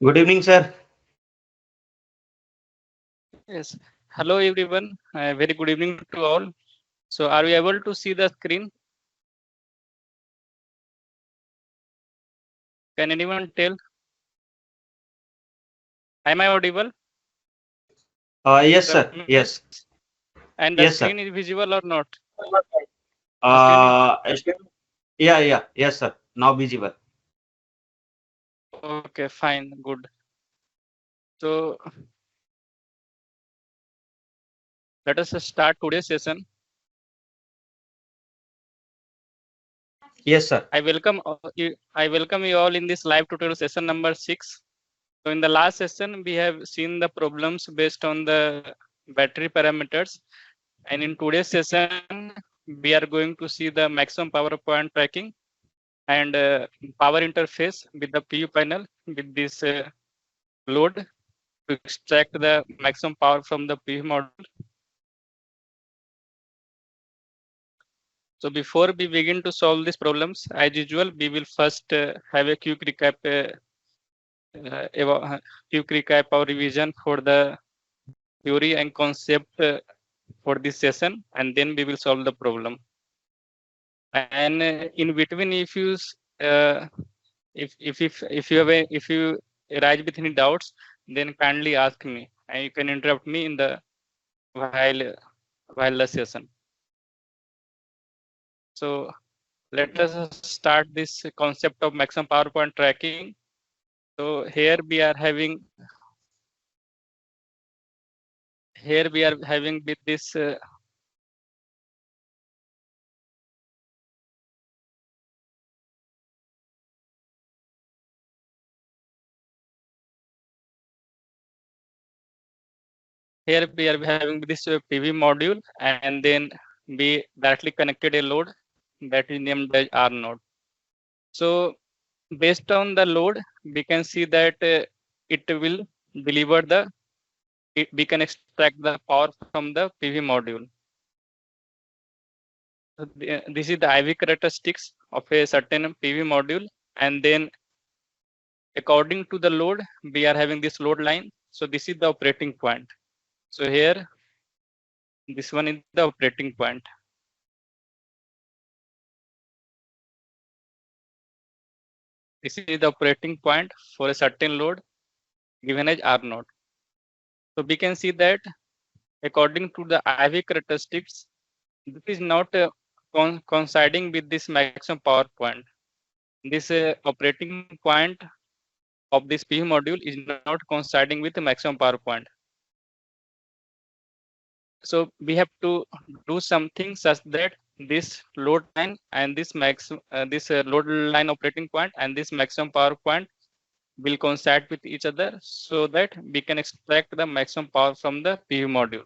Good evening, sir. Yes. Hello, everyone. Very good evening to all. So, are we able to see the screen? Can anyone tell? Am I audible? Yes, The sir. miss Yes, and the yes, sir. screen is visible or not? The screen is Uh, is- yes, sir. Now visible. okay, fine, good. So, let us start today's session. Yes, sir. I welcome you all in this live tutorial session number 6. So, in the last session, we have seen the problems based on the battery parameters, and in today's session, we are going to see the maximum power point tracking and power interface with the PU panel with this load to extract the maximum power from the PU module. So before we begin to solve these problems, as usual, we will first have a quick recap or revision for the theory and concept for this session, and then we will solve the problem. And in between, uh, if you have if you arise with any doubts, then kindly ask me, and you can interrupt me in the while while the session. So let us start this concept of maximum power point tracking. So here we are having with this here we are having this PV module, and then we directly connected a load that is named as R node. So based on the load, we can see that it will deliver we can extract the power from the PV module. So this is the IV characteristics of a certain PV module, and then according to the load, we are having this load line. So this is the operating point. So here, this one is the operating point. This is the operating point for a certain load given as R naught. So we can see that according to the IV characteristics, this is not coinciding with this maximum power point. This operating point of this PV module is not coinciding with the maximum power point. So we have to do something such that this load line and this load line operating point and this maximum power point will coincide with each other so that we can extract the maximum power from the PV module.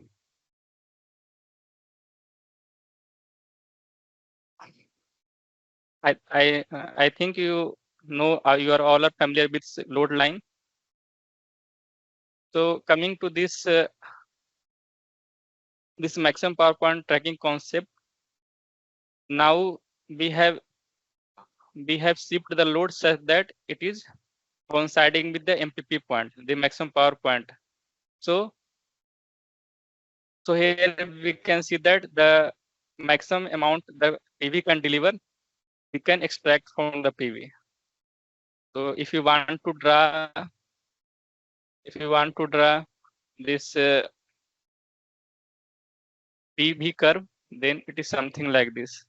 I think you know you are all are familiar with load line. So coming to this maximum power point tracking concept, now we have we have shifted the load such that it is coinciding with the MPP point, the maximum power point. So, so here we can see that the maximum amount the PV can deliver, we can extract from the PV. So if you want to draw this PV curve, then it is something like this.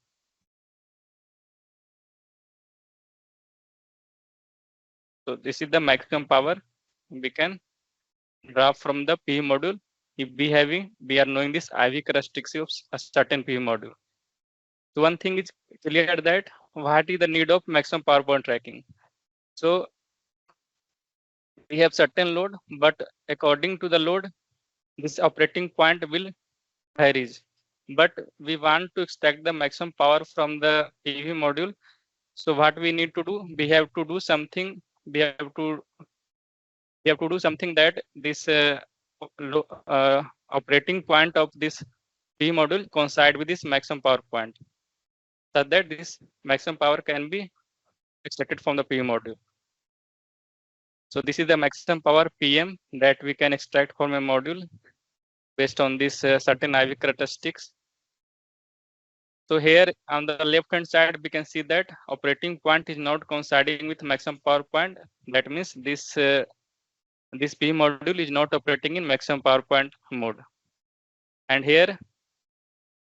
So this is the maximum power we can draw from the PV module if we are knowing this IV characteristics of a certain PV module. So one thing is clear that what is the need of maximum power point tracking. So we have certain load, but according to the load, this operating point will varies. But we want to extract the maximum power from the PV module. So what we need to do, we have to do something. We have to do something that this operating point of this PV module coincide with this maximum power point, so that this maximum power can be extracted from the PV module. So this is the maximum power PM that we can extract from a module based on this certain IV characteristics. So here on the left hand side, we can see that operating point is not coinciding with maximum power point. That means this P module is not operating in maximum power point mode. And here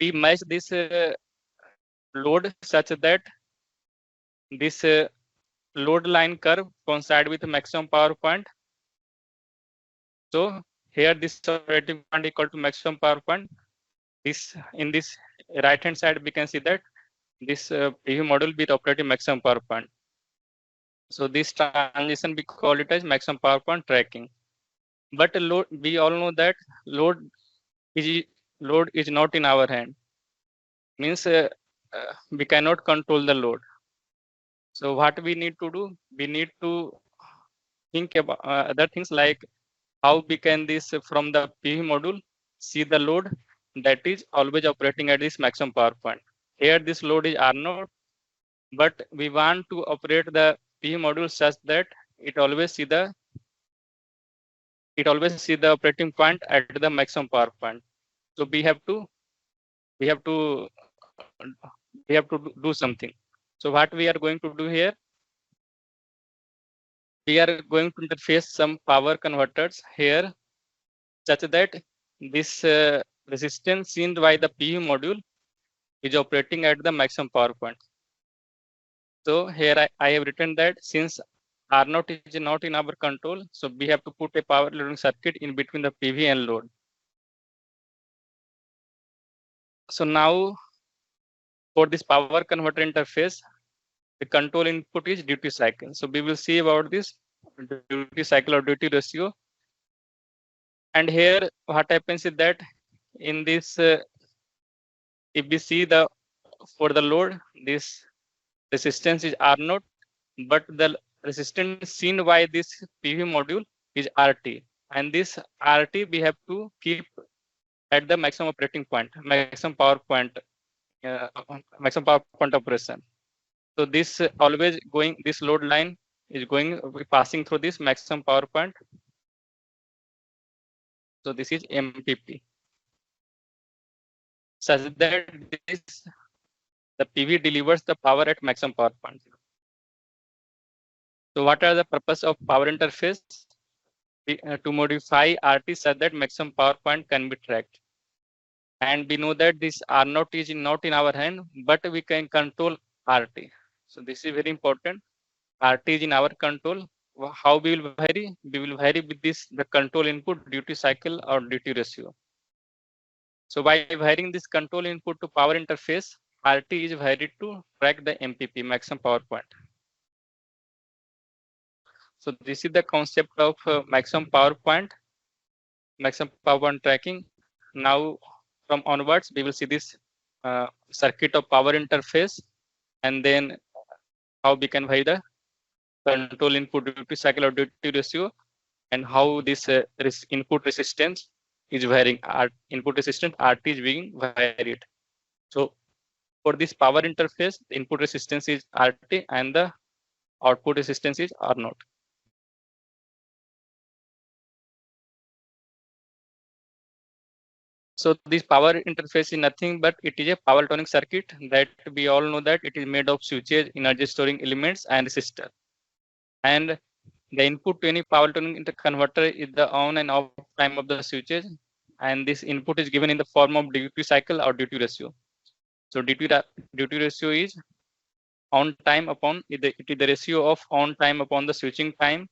we match this load such that this load line curve coincide with maximum power point. So here this operating point equal to maximum power point. This in this right hand side we can see that this PV module will operate in maximum power point. So this transition we call it as maximum power point tracking. But load, we all know that load is not in our hand. Means we cannot control the load. So what we need to do? We need to think about other things like how we can this from the PV module see the load that is always operating at this maximum power point. Here this load is R0, but we want to operate the PV module such that it always see the operating point at the maximum power point. So we have to do something. So what we are going to do here, we are going to interface some power converters here such that this resistance seen by the PV module is operating at the maximum power point. So here I have written that since R0 is not in our control, so we have to put a power loading circuit in between the PV and load. So now for this power converter interface, the control input is duty cycle. So we will see about this duty cycle or duty ratio. And here what happens is that in this, if we see the for the load, this resistance is R0, but the resistance seen by this PV module is RT. And this RT we have to keep at the maximum operating point, maximum power point, maximum power point operation. So this always going, this load line is going passing through this maximum power point. So this is MPP. Such that this the PV delivers the power at maximum power point. So what are the purpose of power interface? To modify RT such that maximum power point can be tracked. And we know that this R0 is not in our hand, but we can control RT. So this is very important. RT is in our control. How we will vary? We will vary with this the control input duty cycle or duty ratio. So by varying this control input to power interface, RT is varied to track the MPP, maximum power point. So this is the concept of maximum power point tracking. Now from onwards, we will see this circuit of power interface, and then how we can vary the control input duty cycle or duty ratio, and how this input resistance is varying. Input resistance RT is being varied. So for this power interface, the input resistance is RT and the output resistance is R0. So this power interface is nothing but it is a power electronic circuit that we all know that it is made of switches, energy storing elements, and resistor. And the input to any power electronic converter is the on and off time of the switches, and this input is given in the form of duty cycle or duty ratio. So duty ratio is on time upon it is the ratio of on time upon the switching time.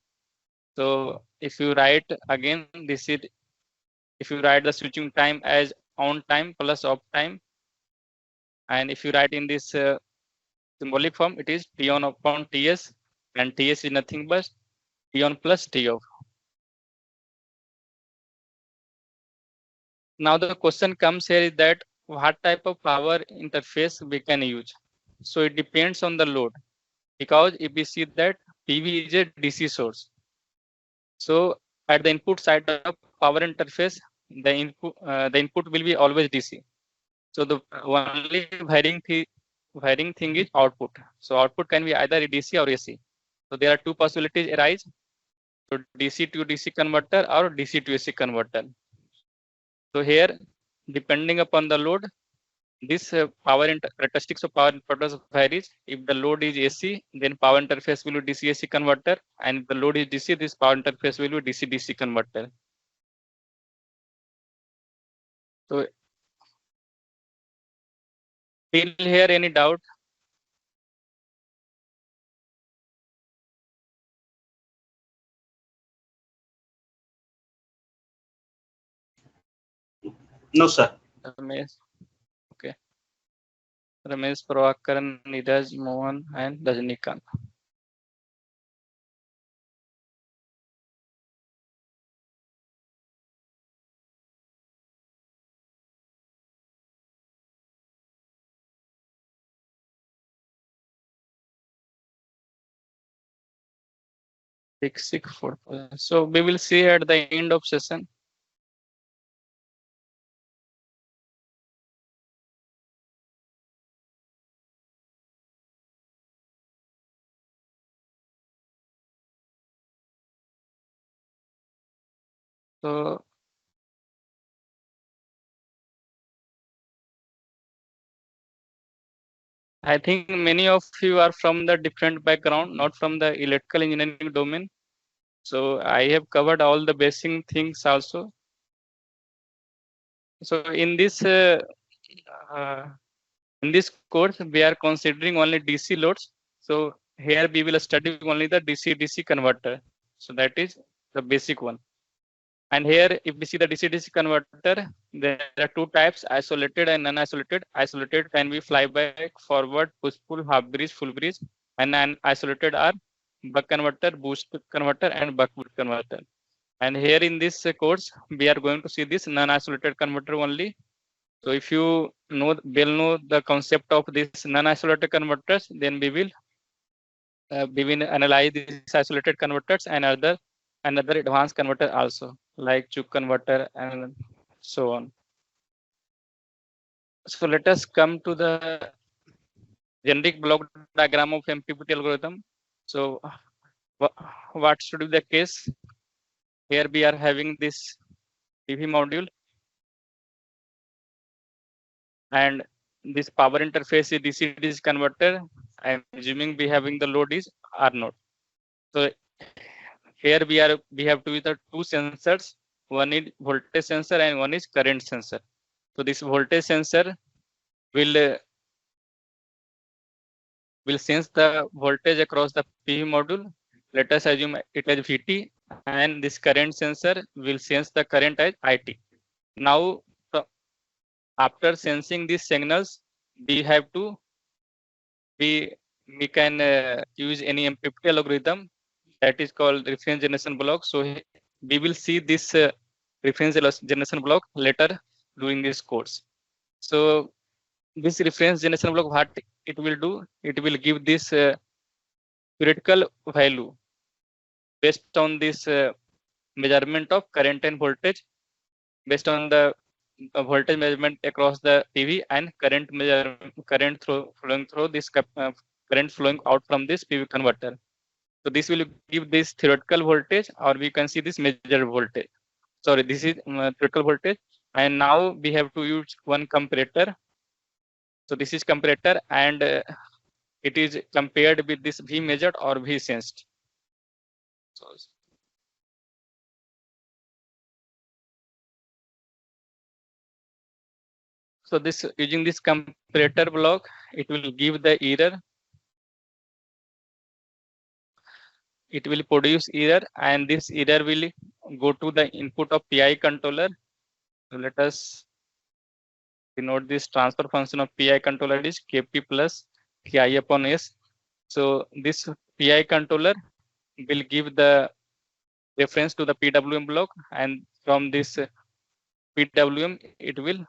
So if you write again, this is if you write the switching time as on time plus off time, and if you write in this symbolic form, it is T on upon Ts, and Ts is nothing but T on plus T off. Now the question comes here is that what type of power interface we can use. So it depends on the load, because if we see that PV is a DC source, so at the input side of power interface, the input will be always DC. So the only varying thing is output. So output can be either DC or AC. So there are two possibilities arise. So DC to DC converter or DC to AC converter. So here, depending upon the load, this characteristics of power interface varies. If the load is AC, then power interface will be DC AC converter, and if the load is DC, this power interface will be DC DC converter. So till here, any doubt? No, sir. Ramesh, okay. Ramesh, Prabhakaran, Neeraj, Mohan, and Rajnikant. Six, 4. So we will see at the end of session. So I think many of you are from the different background, not from the electrical engineering domain. So I have covered all the basic things also. So uh, in this course, we are considering only DC loads. So here we will study only the DC DC converter. So that is the basic one. And here, if we see the DC DC converter, there are two types: isolated and non-isolated. Isolated can be flyback, forward, push pull, half bridge, full bridge, and unisolated are buck converter, boost converter, and buck boost converter. And here in this course, we are going to see this non-isolated converter only. So if you know the concept of this non-isolated converters, then we will analyze these isolated converters and another advanced converter also, like Chuk converter and so on. So let us come to the generic block diagram of MPPT algorithm. So what should be the case? Here we are having this PV module, and this power interface is DC DC converter. I'm assuming we having the load is R node. So here we have to use the two sensors. One is voltage sensor and one is current sensor. So this voltage sensor will sense the voltage across the PV module. Let us assume it as VT, and this current sensor will sense the current as IT. Now, after sensing these signals, we have to we can use any MPPT algorithm that is called reference generation block. So we will see this reference generation block later during this course. So this reference generation block, what it will do, it will give this theoretical value based on this measurement of current and voltage, based on the voltage measurement across the PV and current flowing through this current flowing out from this PV converter. So this will give this theoretical voltage, or we can see this measured voltage. Sorry, this is theoretical voltage, and now we have to use one comparator. So this is comparator, and it is compared with this V measured or V sensed. So this, using this comparator block, it will give the error. It will produce error, and this error will go to the input of PI controller. So let us denote this transfer function of PI controller is Kp plus Ki upon S. So this PI controller will give the reference to the PWM block, and from this PWM it will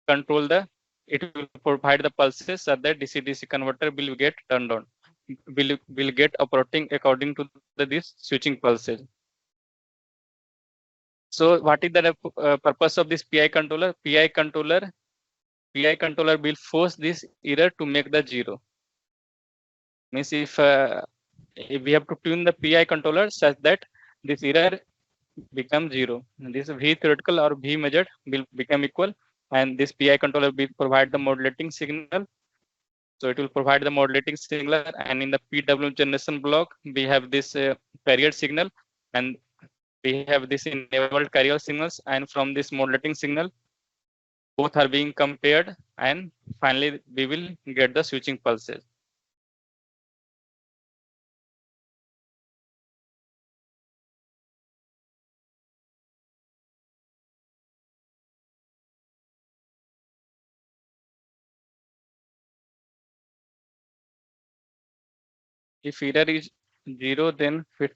control it will provide the pulses so that DC DC converter will get turned on, will get operating according to this switching pulses. So what is the purpose of this PI controller? PI controller will force this error to make the zero. Means if we have to tune the PI controller such that this error becomes zero. This V theoretical or V measured will become equal, and this PI controller will provide the modulating signal. So it will provide the modulating signal, and in the PW generation block, we have this carrier signal, and we have this enabled carrier signals, and from this modulating signal, both are being compared, and finally we will get the switching pulses. If error is zero, then fit.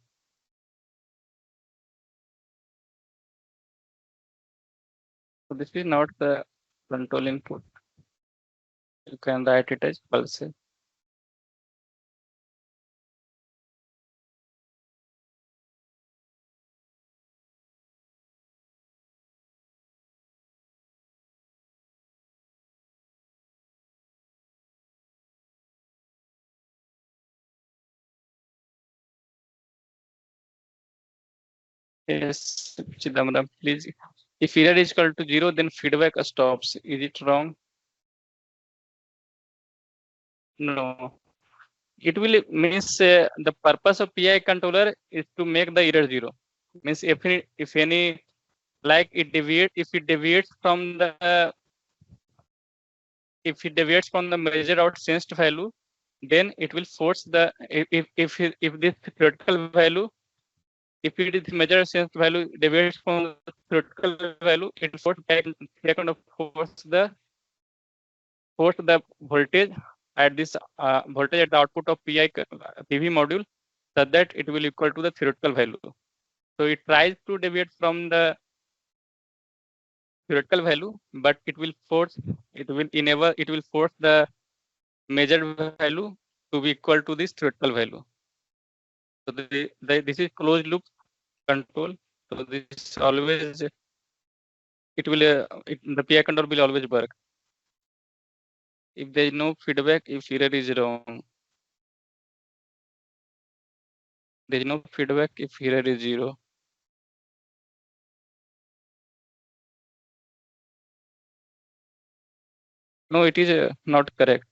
So this is not the control input. You can write it as pulses. Yes, Chidambaram, please. If error is equal to zero, then feedback stops. Is it wrong? No. It will means the purpose of PI controller is to make the error zero. Means if any like if it deviates from the measure out sensed value, then it will force the if this theoretical value, if it is measure sensed value deviates from the theoretical value, it will force the voltage at this voltage at the output of PV module, so that it will equal to the theoretical value. So it tries to deviate from the theoretical value, but it will force the measured value to be equal to this theoretical value. So this is closed loop control. So this always the PI control will always work. If there is no feedback, if error is wrong, there is no feedback if error is zero. No, it is not correct.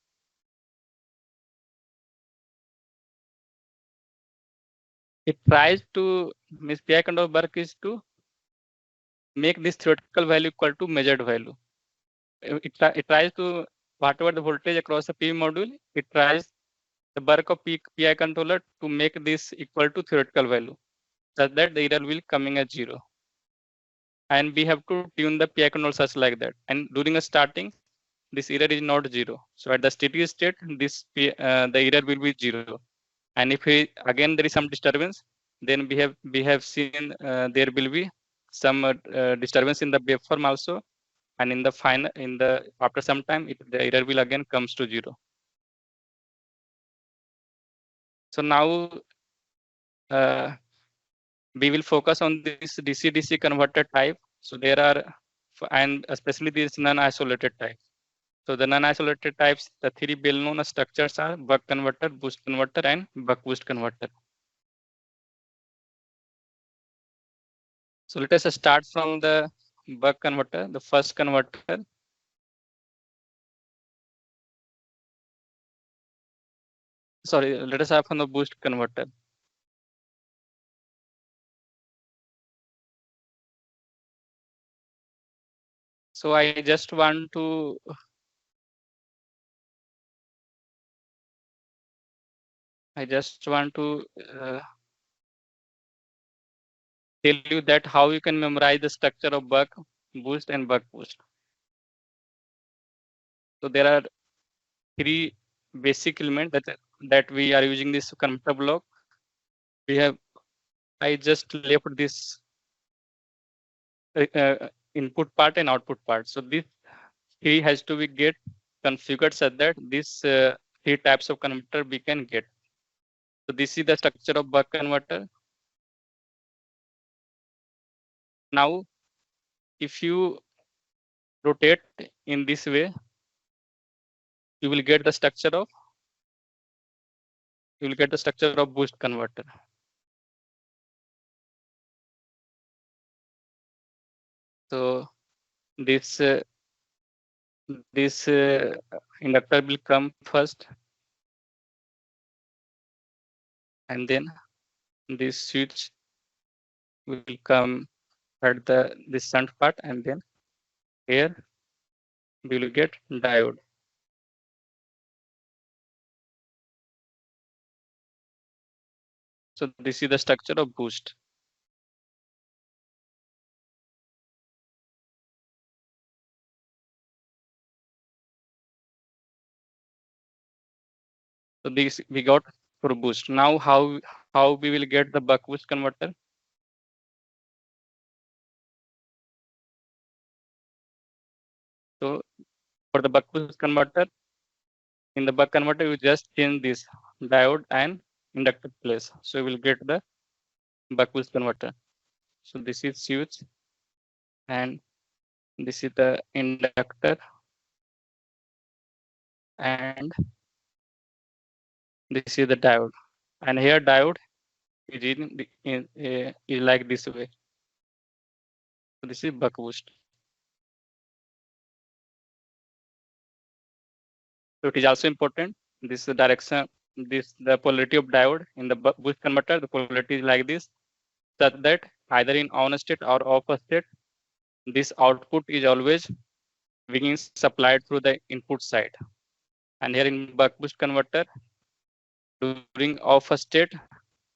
It tries to PI control work is to make this theoretical value equal to measured value. It tries to whatever the voltage across the PV module, it tries the work of PI controller to make this equal to theoretical value, such that the error will coming as zero. And we have to tune the PI control such like that. And during a starting, this error is not zero. So at the steady state, the error will be zero. And if again there is some disturbance, then we have seen there will be some disturbance in the waveform also, and in the final after some time the error will again comes to zero. So now we will focus on this DC-DC converter type. So there are, and especially this non-isolated type. So the non-isolated types, the three well-known structures are buck converter, boost converter, and buck boost converter. So let us start from the buck converter, the first converter. Sorry, let us start from the boost converter. So I just want to tell you that how you can memorize the structure of buck boost and buck boost. So there are three basic elements that we are using this converter block. I just left this input part and output part. So this three has to be get configured such that this three types of converter we can get. So this is the structure of buck converter. Now, if you rotate in this way, you will get the structure of boost converter. So this inductor will come first, and then this switch will come at this shunt part, and then here we will get diode. So this is the structure of boost. So this we got for boost. Now how we will get the buck boost converter? So for the buck boost converter, in the buck converter you just change this diode and inductor place. So you will get the buck boost converter. So this is switch, and this is the inductor, and this is the diode. And here diode is is like this way. So this is buck boost. So it is also important. This direction, the polarity of diode in the boost converter, the polarity is like this, such that either in on state or off state, this output is always being supplied through the input side. And here in buck boost converter, during off state,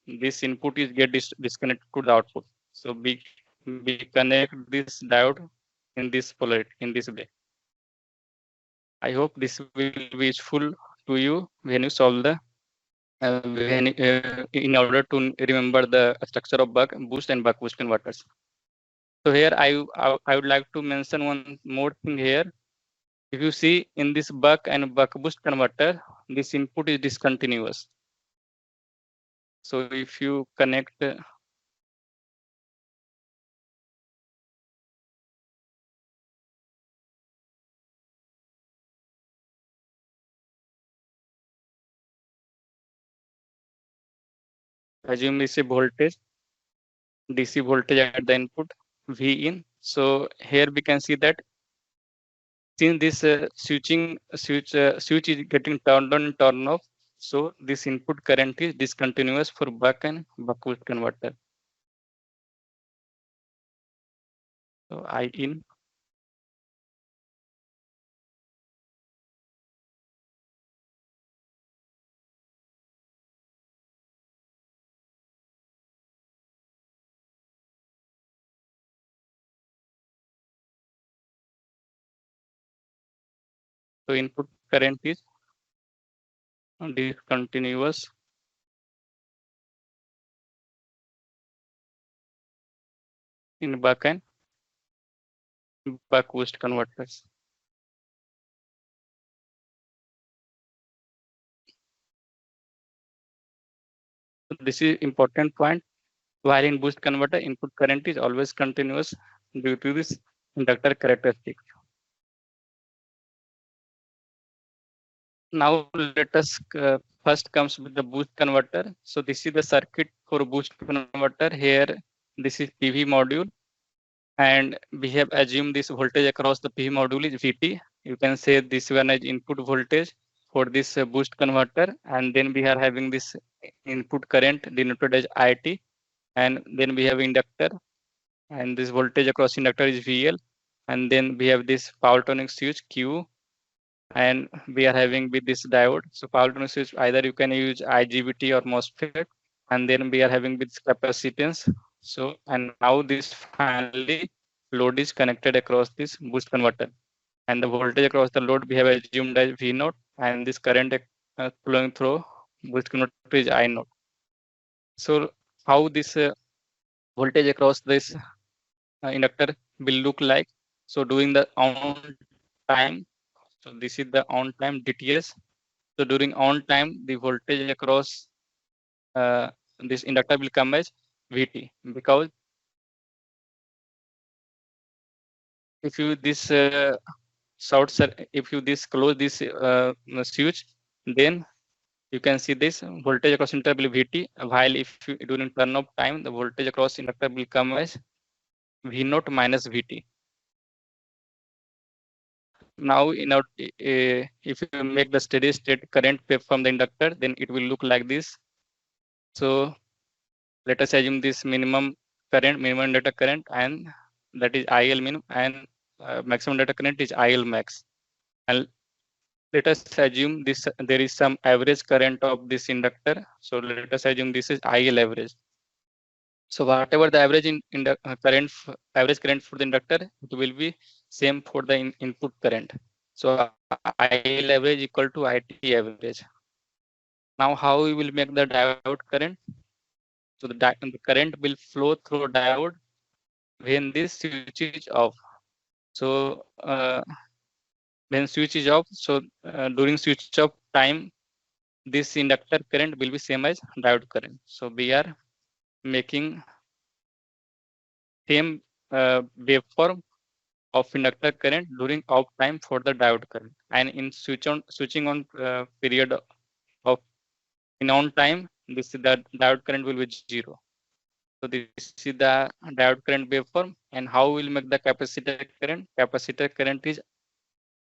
this input is get disconnected to the output. So we connect this diode in this polarity, in this way. I hope this will be useful to you when you solve the in order to remember the structure of buck boost and buck boost converters. So here I would like to mention one more thing here. If you see in this buck and buck boost converter, this input is discontinuous. So if you connect assume this is voltage, DC voltage at the input, V in. So here we can see that since this switch is getting turned on and turned off, so this input current is discontinuous for buck and buck boost converter. So I in. So input current is discontinuous in buck and buck boost converters. So this is important point. While in boost converter, input current is always continuous due to this inductor characteristic. Now let us first comes with the boost converter. So this is the circuit for boost converter. Here this is PV module, and we have assumed this voltage across the PV module is VT. You can say this one is input voltage for this boost converter, and then we are having this input current denoted as IT, and then we have inductor, and this voltage across inductor is VL, and then we have this power tonic switch Q, and we are having with this diode. So power tonic switch, either you can use IGBT or MOSFET, and then we are having with capacitance. So and now this finally load is connected across this boost converter, and the voltage across the load we have assumed as V naught, and this current flowing through boost converter is I naught. So how this voltage across this inductor will look like? So during the on time, so this is the on time DTS. So during on time, the voltage across this inductor will come as VT, because if you this if you this close this switch, then you can see this voltage across inductor will VT, while if you, during turn off time, the voltage across inductor will come as V naught minus VT. Now, if you make the steady state current wave from the inductor, then it will look like this. So let us assume this minimum data current, and that is IL min, and maximum data current is IL max. And let us assume this there is some average current of this inductor. So let us assume this is IL average. So whatever the average average current for the inductor, it will be same for the input current. So IL average equal to IT average. Now how we will make the diode current? So the current will flow through diode when this switch is off. So when switch is off, so during switch off time, this inductor current will be same as diode current. So we are making same waveform of inductor current during off time for the diode current, and in switching on period of in on time, this is the diode current will be 0. So this is the diode current waveform. And how we'll make the capacitor current? Capacitor current is,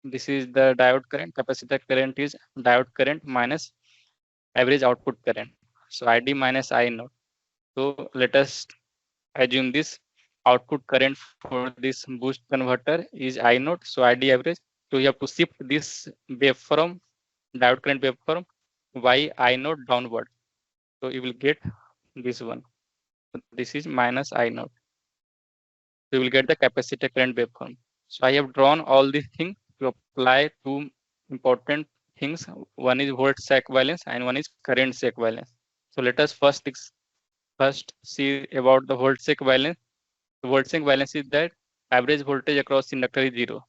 this is the diode current. Capacitor current is diode current minus average output current. So ID minus I naught. So let us assume this output current for this boost converter is I naught. So ID average. So you have to shift this waveform, diode current waveform, y I naught downward. So you will get this one. So this is minus I naught. We will get the capacitor current waveform. So I have drawn all these things to apply two important things. One is voltage equivalence and one is current equivalence. So let us first see about the voltage equivalence. The voltage equivalence is that average voltage across inductor is 0.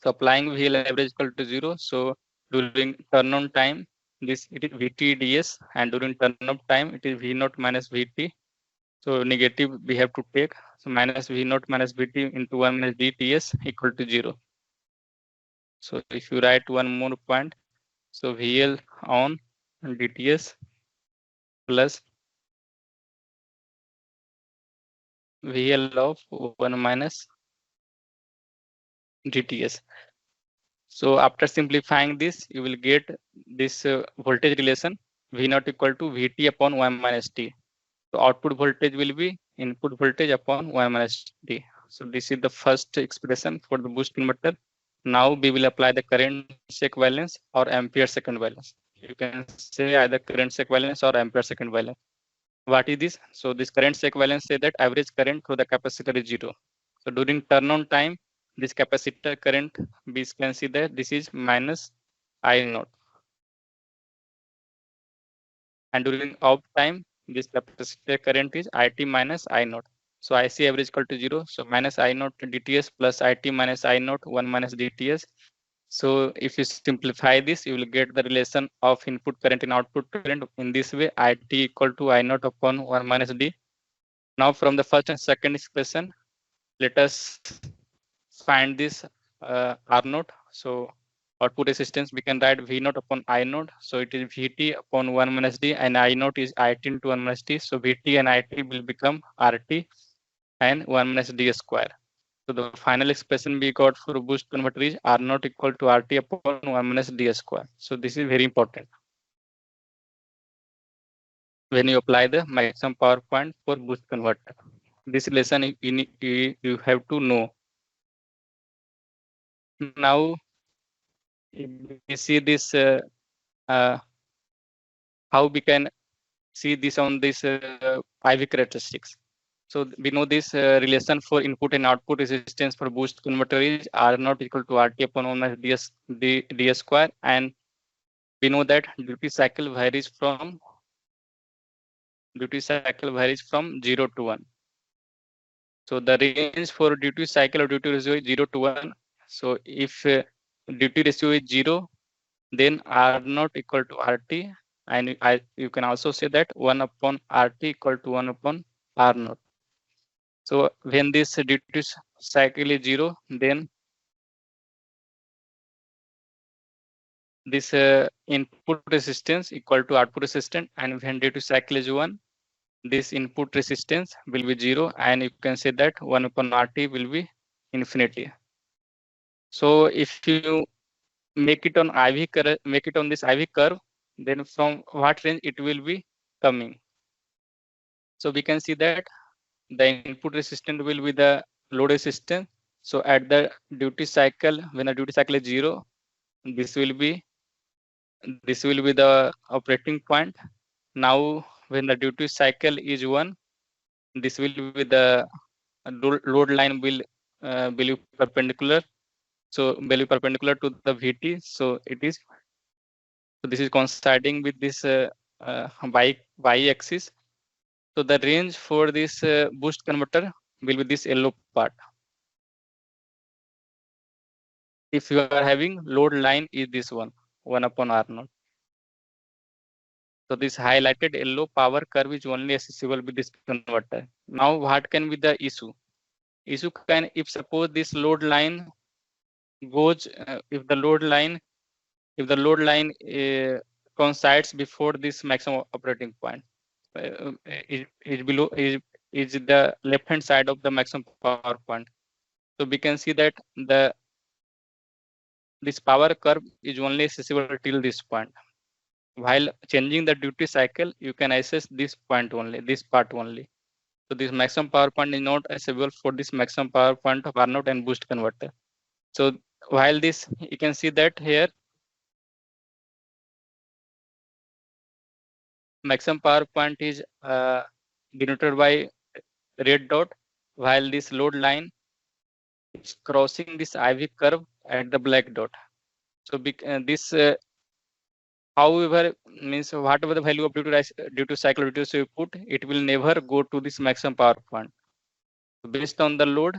So applying VL average equal to 0. So during turn on time, this it is VT ds, and during turn off time it is V naught minus VT. So negative we have to take. So minus V naught minus VT into 1 minus dTs equal to 0. So if you write one more point, so VL on dTs plus VL of 1 minus dTs. So after simplifying this, you will get this voltage relation V naught equal to VT upon 1 minus T. So output voltage will be input voltage upon 1 minus T. So this is the first expression for the boost converter. Now we will apply the current equivalence or ampere second balance. You can say either current equivalence or ampere second balance. What is this? So this current equivalence say that average current through the capacitor is 0. So during turn on time, this capacitor current, we can see that this is minus I naught. And during off time, this capacitor current is IT minus I naught. So IC average equal to 0. So minus I naught dTs plus IT minus I naught 1 minus dTs. So if you simplify this, you will get the relation of input current and output current in this way, IT equal to I naught upon 1 minus D. Now from the first and second expression, let us find this R naught. So output resistance, we can write V naught upon I naught. So it is VT upon 1 minus D, and I naught is IT into 1 minus D. So VT and IT will become RT and 1 minus D square. So the final expression we got for boost converter is R naught equal to RT upon 1 minus D square. So this is very important when you apply the maximum power point for boost converter. This lesson you have to know. Now we see this how we can see this on this IV characteristics. So we know this relation for input and output resistance for boost converter is R naught equal to RT upon 1 minus D square, and we know that duty cycle varies from 0 to 1. So the range for duty cycle or duty ratio is 0 to 1. So if duty ratio is 0, then R naught equal to RT, and you can also say that 1 upon RT equal to 1 upon R naught. So when this duty cycle is 0, then this input resistance equal to output resistance, and when duty cycle is 1, this input resistance will be 0, and you can say that 1 upon RT will be infinity. So if you make it on make it on this IV curve, then from what range it will be coming. So we can see that the input resistance will be the load resistance. So at the duty cycle, when the duty cycle is 0, this will be the operating point. Now when the duty cycle is 1, this will be the load line will be perpendicular. So will be perpendicular to the VT. So it is, so this is coinciding with this y axis. So the range for this boost converter will be this yellow part. If you are having load line is this one upon R naught. So this highlighted yellow power curve is only accessible with this converter. Now what can be the issue? Issue can, if suppose this load line goes, if the load line coincides before this maximum operating point, is below is the left hand side of the maximum power point. So we can see that this power curve is only accessible till this point. While changing the duty cycle, you can access this point only, this part only. So this maximum power point is not accessible for this maximum power point of R naught and boost converter. So while this, you can see that here maximum power point is denoted by red dot, while this load line is crossing this IV curve at the black dot. So this, however, means whatever the value of duty cycle reduce you put, it will never go to this maximum power point. Based on the load,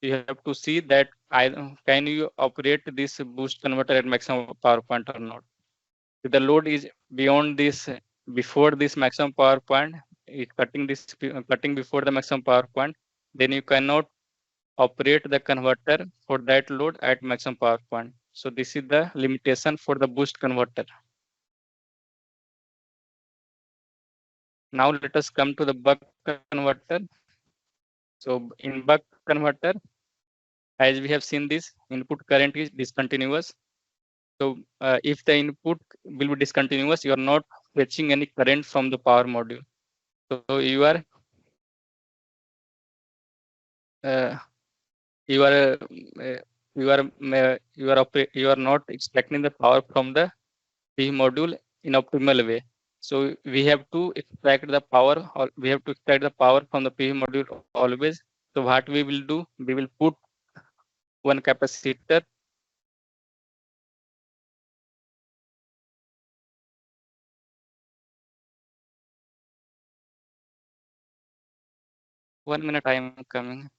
you have to see that can you operate this boost converter at maximum power point or not. If the load is beyond this, before this maximum power point, cutting before the maximum power point, then you cannot operate the converter for that load at maximum power point. So this is the limitation for the boost converter. Now let us come to the buck converter. So in buck converter, as we have seen, this input current is discontinuous. So if the input will be discontinuous, you are not fetching any current from the power module. So uh, you are you are not extracting the power from the PV module in optimal way. So we have to extract the power, or we have to extract the power from the PV module always. So what we will do, we will put one capacitor. One minute, I am coming.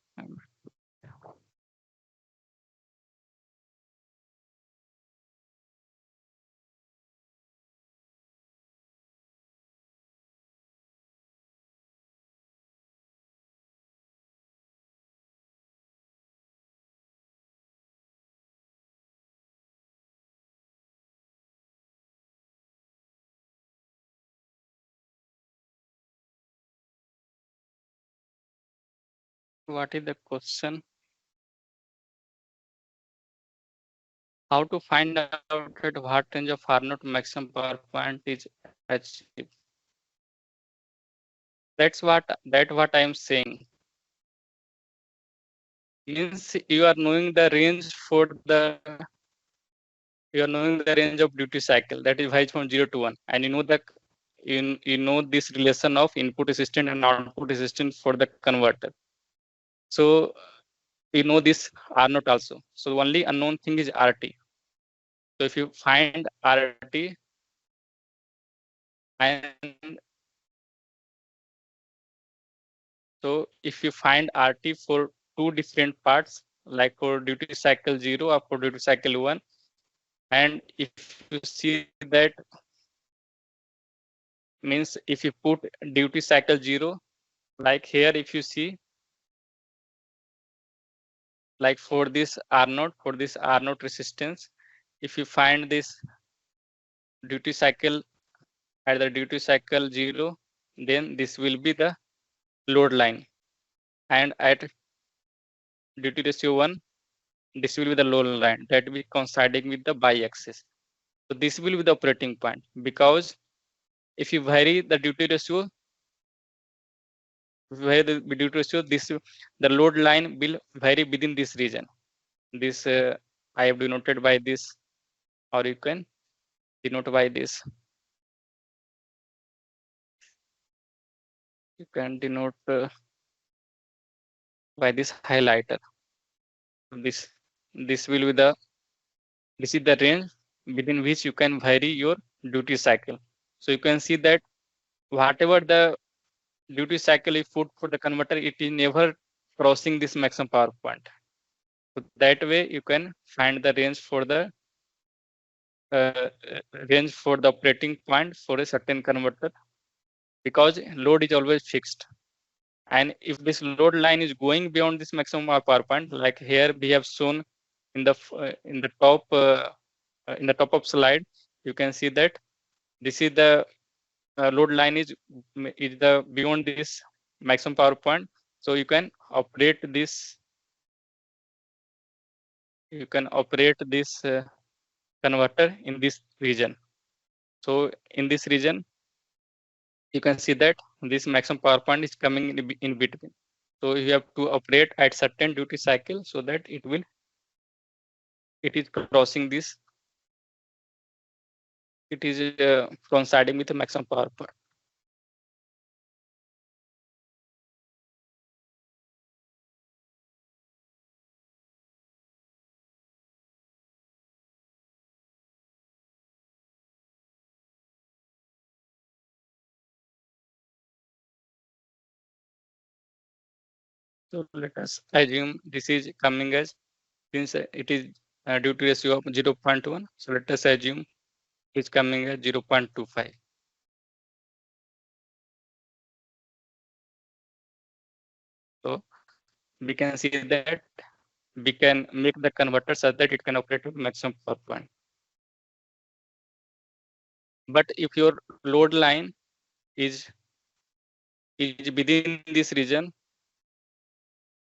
What is the question? How to find out at what range of R naught maximum power point is achieved? What I am saying. Means you are knowing the range for the you are knowing the range of duty cycle, that is varies from 0 to 1, and you know that you know this relation of input resistance and output resistance for the converter. So you know this R naught also. So only unknown thing is RT. So if you find RT, and so if you find RT for two different parts, like for duty cycle 0 or for duty cycle 1, and if you see that, means if you put duty cycle 0, like here, if you see, like for this R naught resistance, if you find this duty cycle at the duty cycle 0, then this will be the load line, and at duty ratio 1, this will be the load line that will be coinciding with the y-axis. So this will be the operating point, because if you vary the duty ratio, this the load line will vary within this region. This I have denoted by this, or you can denote by this. You can denote by this highlighter. This this will be the this is the range within which you can vary your duty cycle. So you can see that whatever the duty cycle is put for the converter, it is never crossing this maximum power point. So that way you can find the uh, range for the operating point for a certain converter, because load is always fixed. And if this load line is going beyond this maximum power point, like here we have shown in the top of slide, you can see that this is the load line is the beyond this maximum power point. So you can operate this converter in this region. So in this region, you can see that this maximum power point is coming in between. So you have to operate at certain duty cycle so that it is crossing this, it is coinciding with the maximum power point. So let us assume this is coming as, since it is duty ratio of 0.1. So let us assume it's coming as 0.25. So we can see that we can make the converter such that it can operate at maximum power point. But if your load line is within this region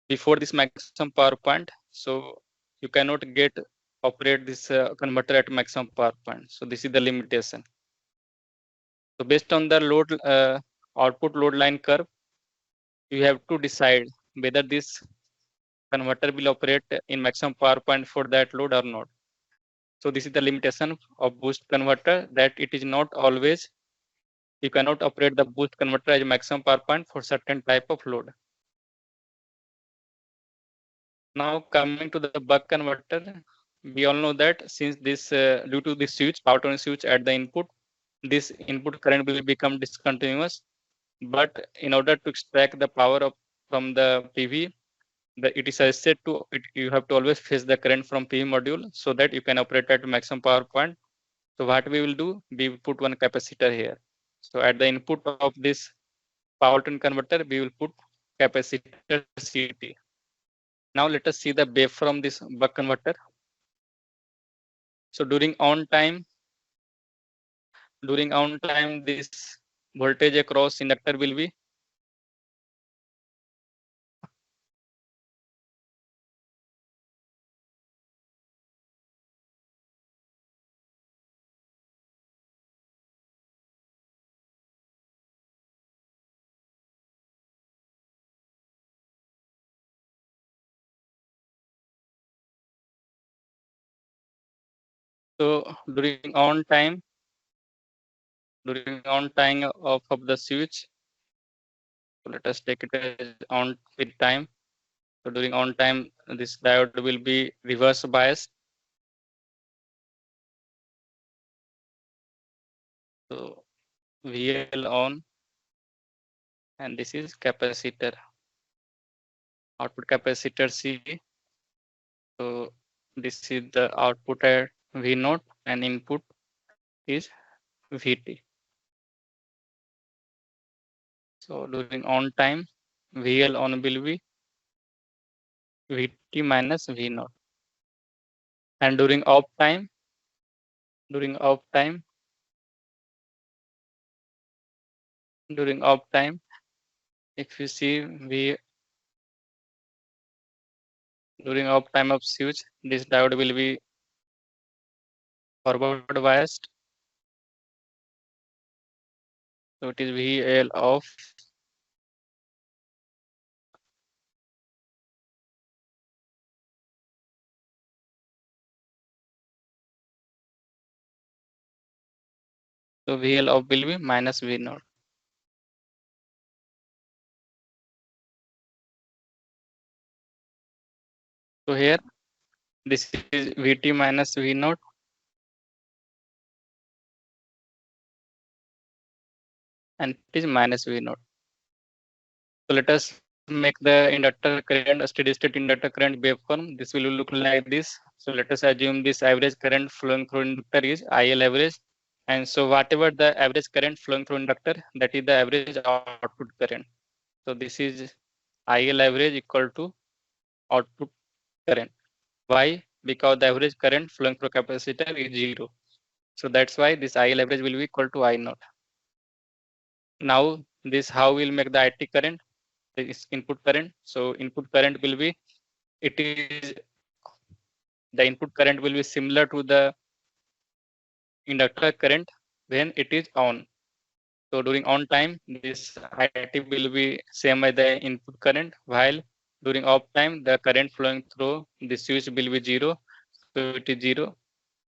before this maximum power point, so you cannot get operate this converter at maximum power point. So this is the limitation. So based on the load output load line curve, you have to decide whether this converter will operate in maximum power point for that load or not. So this is the limitation of boost converter, that it is not always, you cannot operate the boost converter as maximum power point for certain type of load. Now coming to the buck converter, we all know that since this due to this switch, power tone switch at the input, this input current will become discontinuous. But in order to extract the power from the PV, it is suggested you have to always face the current from PV module so that you can operate at maximum power point. So what we will do, we will put one capacitor here. So at the input of this power tone converter, we will put capacitor CT. Now let us see the wave from this buck converter. So during on time, this voltage across inductor will be, so during on time of the switch, so let us take it as on with time. So during on time, this diode will be reverse bias. So VL on, and this is capacitor, output capacitor C. So this is the output at V naught and input is VT. So during on time, VL on will be VT minus V naught. And during off time, during off time, during off time, if you see during off time of switch, this diode will be forward biased. So it is VL off. So VL off will be minus V naught. So here this is VT minus V naught. And it is minus V naught. So let us make the inductor current, a steady state inductor current waveform. This will look like this. So let us assume this average current flowing through inductor is IL average. And so whatever the average current flowing through inductor, that is the average output current. So this is IL average equal to output current. Why? Because the average current flowing through capacitor is 0. So that's why this IL average will be equal to I naught. Now this how we'll make the IT current, this input current. So input current will be, it is the input current will be similar to the inductor current when it is on. So during on time, this IT will be same as the input current, while during off time, the current flowing through the switch will be 0. So it is 0.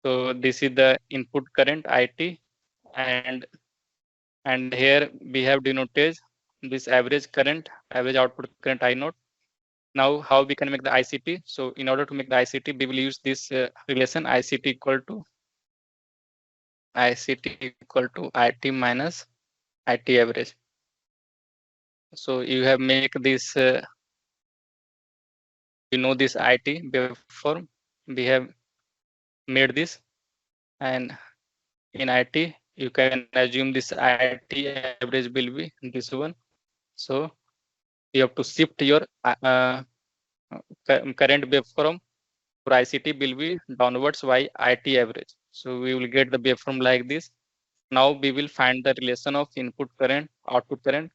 So this is the input current IT, and here we have denoted this average current, average output current I naught. Now how we can make the ICT? So in order to make the ICT, we will use this relation ICT equal to IT minus IT average. So you have make this, you know, this IT waveform. We have made this, and in IT you can assume this IT average will be this one. So you have to shift your current waveform for ICT will be downwards by IT average. So we will get the waveform like this. Now we will find the relation of input current, output current,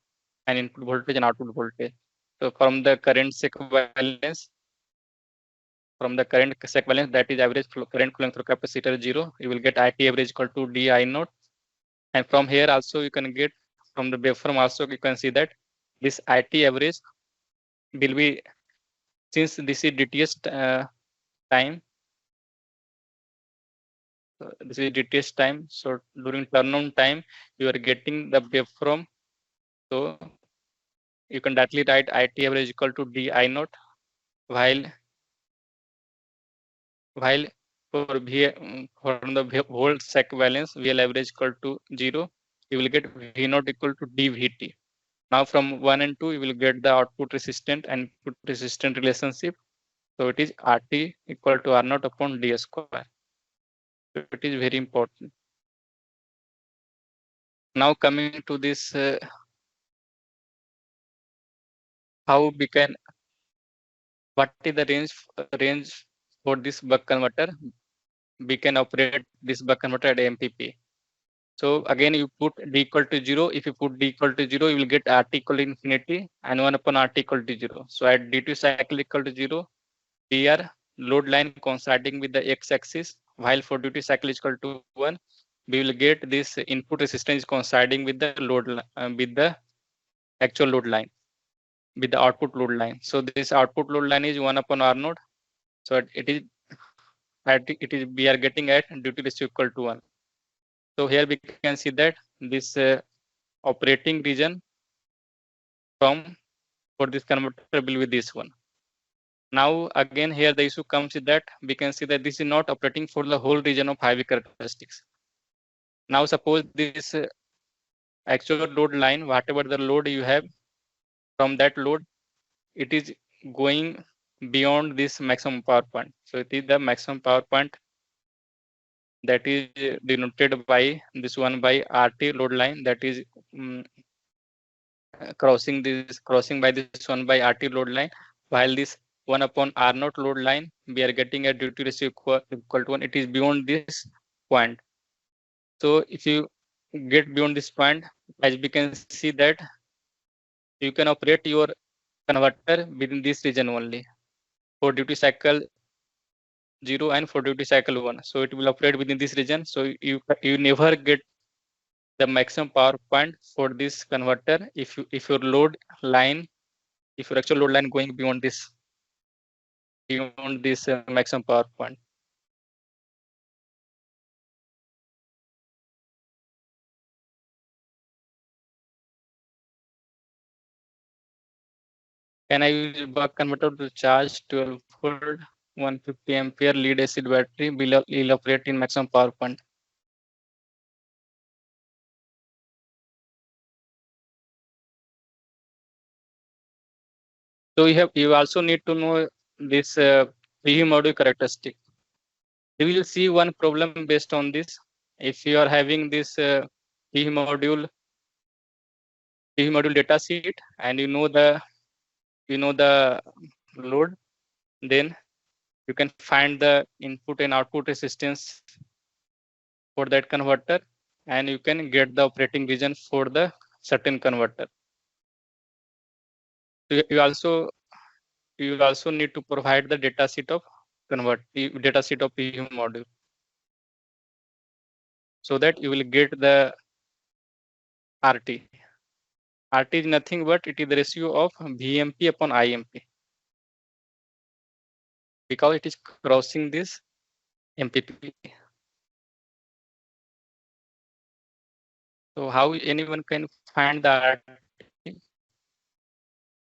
and input voltage and output voltage. So from the current equivalence, that is average current flowing through capacitor 0, you will get IT average equal to D I naught. And from here also you can get, from the waveform also you can see that this IT average will be, since this is DTS time, this is DTS time. So during turn on time, you are getting the waveform. So you can directly write IT average equal to D I naught, while for from the whole equivalence, VL average equal to 0, you will get V naught equal to dVT. Now from 1 and 2, you will get the output resistant and input resistant relationship. So it is RT equal to R naught upon D square. So it is very important. Now coming to this, how we can, what is the range for this buck converter? We can operate this buck converter at MPP. So again, you put D equal to 0. If you put D equal to 0, you will get RT equal to infinity and 1 upon RT equal to 0. So at D2 cycle equal to 0, PR load line coinciding with the x-axis, while for duty cycle is equal to 1, we will get this input resistance coinciding with the load with the actual load line, with the output load line. So this output load line is 1 upon R node. So it is we are getting at duty ratio equal to 1. So here we can see that this operating region from for this converter will be this one. Now again here the issue comes with that we can see that this is not operating for the whole region of IV characteristics. Now suppose this actual load line, whatever the load you have, from that load, it is going beyond this maximum power point. So it is the maximum power point that is denoted by this one by RT load line, that is crossing by this one by RT load line, while this 1 upon R naught load line, we are getting a duty ratio equal to 1. It is beyond this point. So if you get beyond this point, as we can see that, you can operate your converter within this region only. for duty cycle 0 and for duty cycle 1. So it will operate within this region. So you never get the maximum power point for this converter if your load line, if your actual load line going beyond this maximum power point. Can I use buck converter to charge 12 volt 150 ampere lead acid battery will operate in maximum power point? So you also need to know this PV module characteristic. We will see one problem based on this. If you are having this PV module data sheet and you know the load, then you can find the input and output resistance for that converter, and you can get the operating region for the certain converter. You also need to provide the data sheet of PV module, so that you will get the RT. RT is nothing but it is the ratio of VMP upon IMP, because it is crossing this MPPT. So how anyone can find the RT?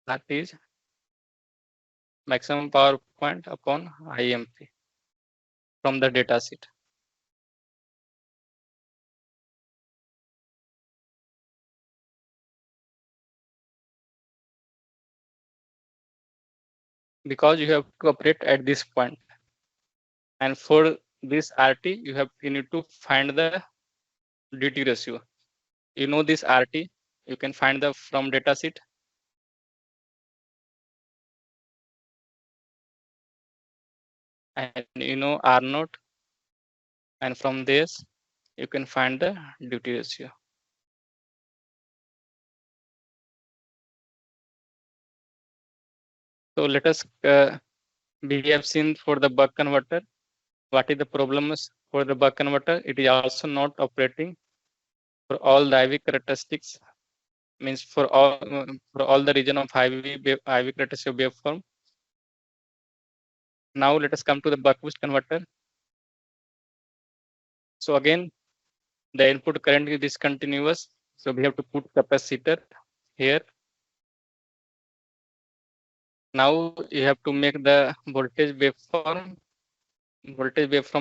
That is maximum power point upon IMP from the data sheet. Because you have to operate at this point, and for this RT you need to find the duty ratio. You know this RT, you can find the from data sheet, and you know R naught, and from this you can find the duty ratio. So let us we have seen for the buck converter what is the problems for the buck converter. It is also not operating for all the IV characteristics, means for all the region of IV characteristic waveform. Now let us come to the buck boost converter. So again, the input current is discontinuous, so we have to put capacitor here. Now you have to make the voltage waveform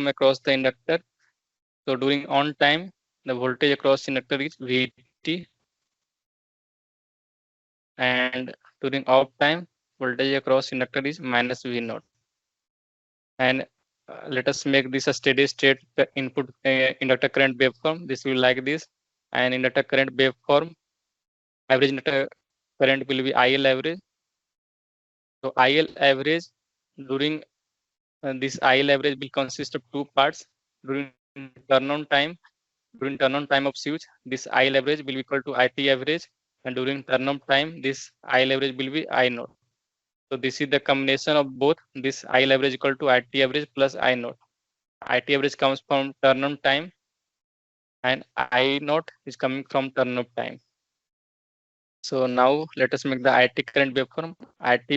across the inductor. So during on time, the voltage across inductor is VT, and during off time, voltage across inductor is minus V naught. And let us make this a steady state input inductor current waveform. This will like this, and inductor current waveform, average inductor current will be IL average. So IL average during this IL average will consist of two parts. During turn on time of switch, this IL average will be equal to IT average, and during turn on time, this IL average will be I naught. So this is the combination of both. This IL average equal to IT average plus I naught. IT average comes from turn on time, and I naught is coming from turn off time. So now let us make the IT current waveform. IT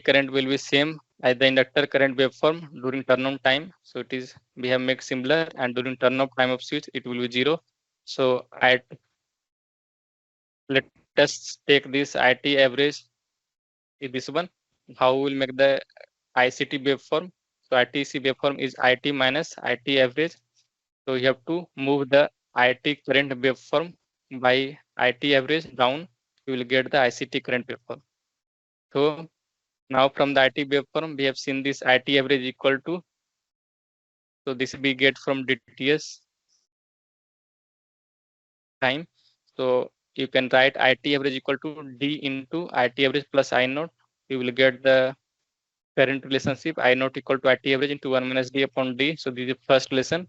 current will be same as the inductor current waveform during turn on time. So it is, we have made similar, and during turn off time of switch it will be 0. So let us take this IT average is this one. How we will make the ICT waveform? So ITC waveform is IT minus IT average. So you have to move the IT current waveform by IT average down. You will get the ICT current waveform. So now from the IT waveform, we have seen this IT average equal to, so this we get from DTS time. So you can write IT average equal to D into IT average plus I naught. You will get the current relationship I naught equal to IT average into 1 minus D upon D. So this is the first relation.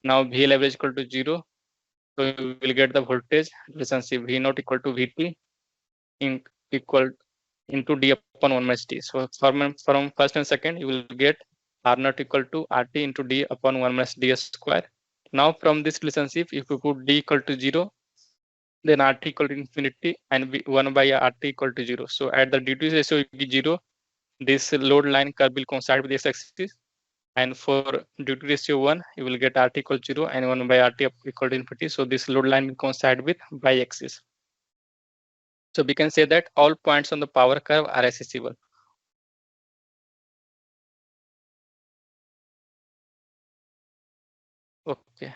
Now VL average equal to 0. So you will get the voltage relationship V naught equal to VT in equal into d upon 1 minus d. So from first and second, you will get r naught equal to rt into d upon 1 minus d square. Now from this relationship, if you put d equal to 0, then rt equal to infinity and 1 by rt equal to 0. So at the duty ratio is 0, this load line curve will coincide with this axis. And for duty ratio 1, you will get rt equal to 0 and 1 by rt equal to infinity. So this load line will coincide with y-axis. So we can say that all points on the power curve are accessible. Okay.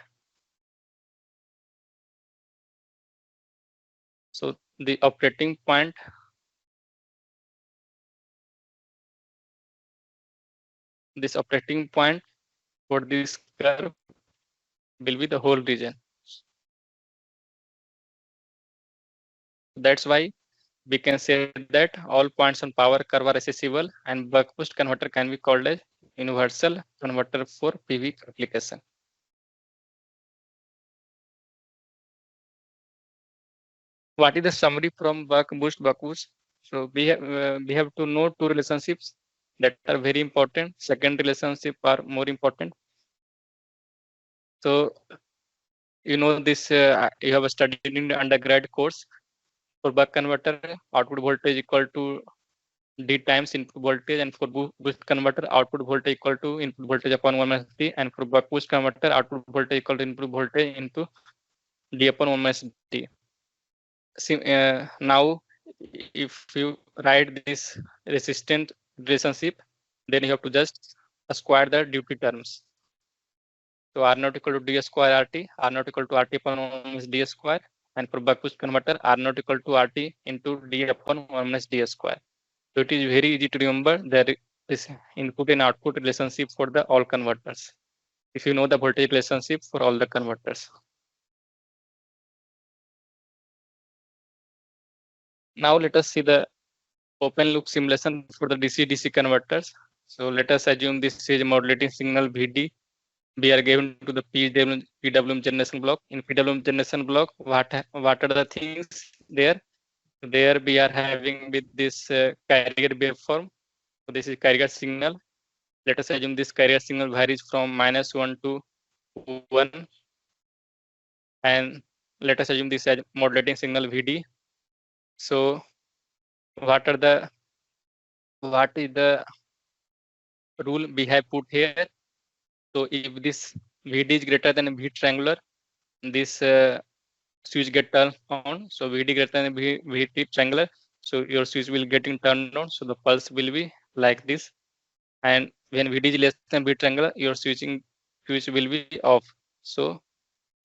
So the operating point for this curve will be the whole region. That's why we can say that all points on power curve are accessible, and buck boost converter can be called as universal converter for PV application. What is the summary from buck boost? So we have to know two relationships that are very important. Second relationship are more important. So you know this you have studied in the undergrad course. For buck converter, output voltage equal to D times input voltage, and for boost converter, output voltage equal to input voltage upon 1 minus D, and for buck boost converter, output voltage equal to input voltage into D upon 1 minus D. See, now, if you write this resistant relationship, then you have to just square the duty terms. So R naught equal to D square RT, R naught equal to RT upon 1 minus D square, and for buck boost converter, R naught equal to RT into D upon 1 minus D square. So it is very easy to remember that this input and output relationship for the all converters. If you know the voltage relationship for all the converters. Now let us see the open loop simulation for the DC-DC converters. So let us assume this is modulating signal VD. We are given to the PWM generation block. In PWM generation block, what are the things there? There we are having with this carrier waveform. So this is carrier signal. Let us assume this carrier signal varies from -1 to 1, and let us assume this as modulating signal VD. So what is the rule we have put here? So if this VD is greater than V triangular, this switch get turned on. So VD greater than VT triangular, so your switch will getting turned on. So the pulse will be like this. And when VD is less than V triangular, your switch will be off. So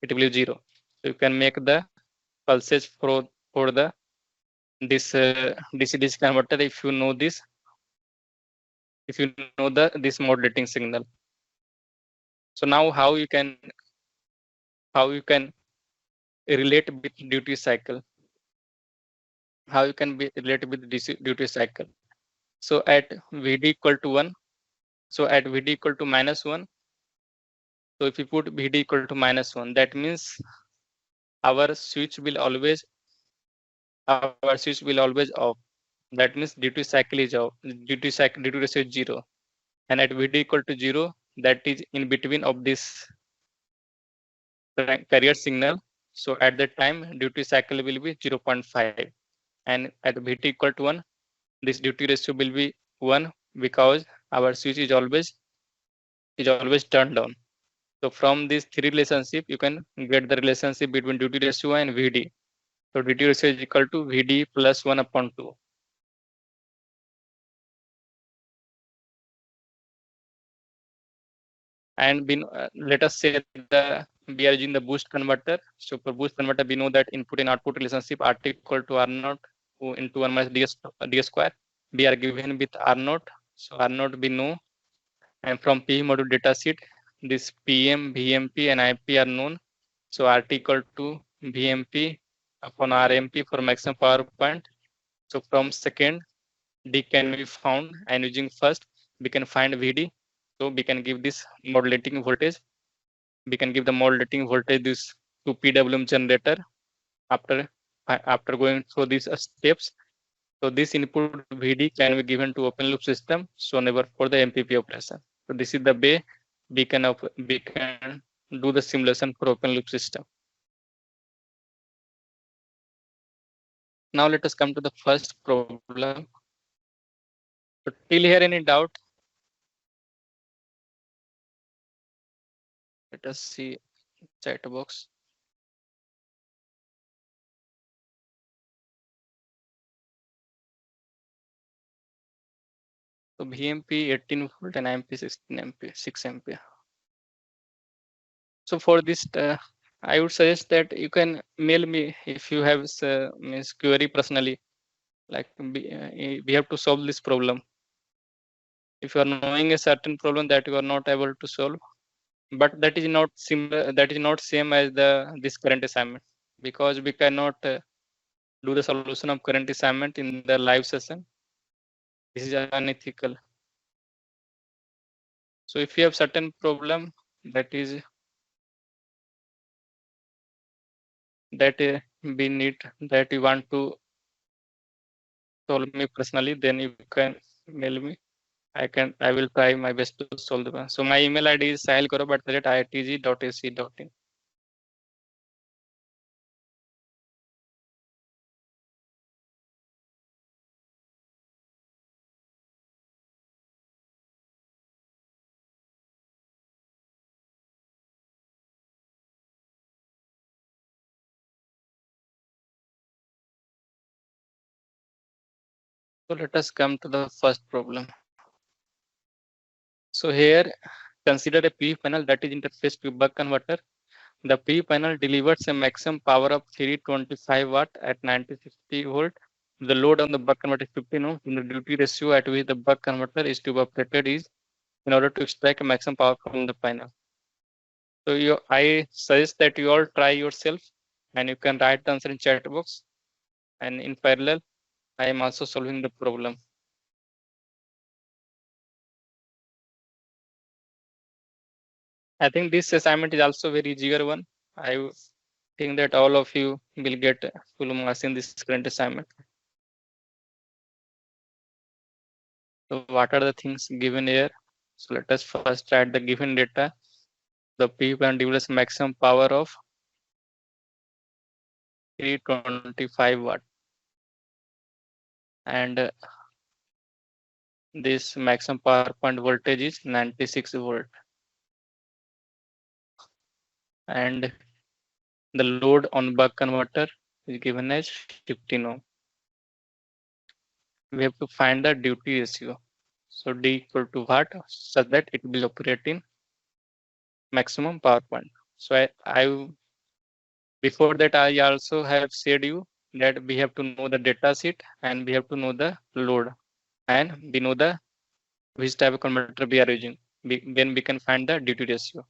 it will be 0. So you can make the pulses for the this DC-DC converter if you know this, if you know this modulating signal. So now how you can relate with duty cycle, how you can be relate with DC duty cycle. So at VD equal to 1, so at VD equal to -1, so if you put VD equal to -1, that means our switch will always off. That means duty cycle is off, duty ratio is 0. And at VD equal to 0, that is in between of this carrier signal. So at that time, duty cycle will be 0.5. And at VT equal to 1, this duty ratio will be 1 because our switch is always turned on. So from this three relationship, you can get the relationship between duty ratio and VD. So duty ratio is equal to VD plus 1 upon 2. And let us say we are using the boost converter. So for boost converter, we know that input and output relationship RT equal to R naught into 1 minus D square. We are given with R naught. So R naught we know. And from PV module datasheet, this PM, VMP, and IP are known. So RT equal to VMP upon RMP for maximum power point. So from second, D can be found, and using first, we can find VD. So we can give this modulating voltage. We can give the modulating voltage this to PWM generator after going through these steps. So this input VD can be given to open loop system, so never for the MPP operation. So this is the way we can do the simulation for open loop system. Now let us come to the first problem. So till here, any doubt? Let us see chat box. So VMP 18 volt and IMP 16 ampere, 6 ampere. So for this, I would suggest that you can mail me if you have means query personally. Like we have to solve this problem. If you are knowing a certain problem that you are not able to solve, but that is not similar, that is not same as the this current assignment, because we cannot do the solution of current assignment in the live session. This is unethical. So if you have certain problem that is that we need, that you want to solve me personally, then you can mail me. I will try my best to solve the problem. So my email ID is sahilgaurav@iitg.ac.in. So let us come to the first problem. So here, consider a PV panel that is interfaced to buck converter. The PV panel delivers a maximum power of 325 watt at 9060 volt. The load on the buck converter is 15 ohm. The duty ratio at which the buck converter is to be operated is in order to extract a maximum power from the panel. So I suggest that you all try yourself, and you can write the answer in chat box. And in parallel, I am also solving the problem. I think this assignment is also very easier one. I think that all of you will get full marks in this current assignment. So what are the things given here? So let us first write the given data. The PV panel delivers maximum power of 325 watt, and this maximum power point voltage is 96 volt, and the load on buck converter is given as 15 ohm. We have to find the duty ratio. So D equal to what, such that it will operate in maximum power point. So I before that I also have said you that we have to know the data sheet and we have to know the load, and we know the which type of converter we are using. Then we can find the duty ratio.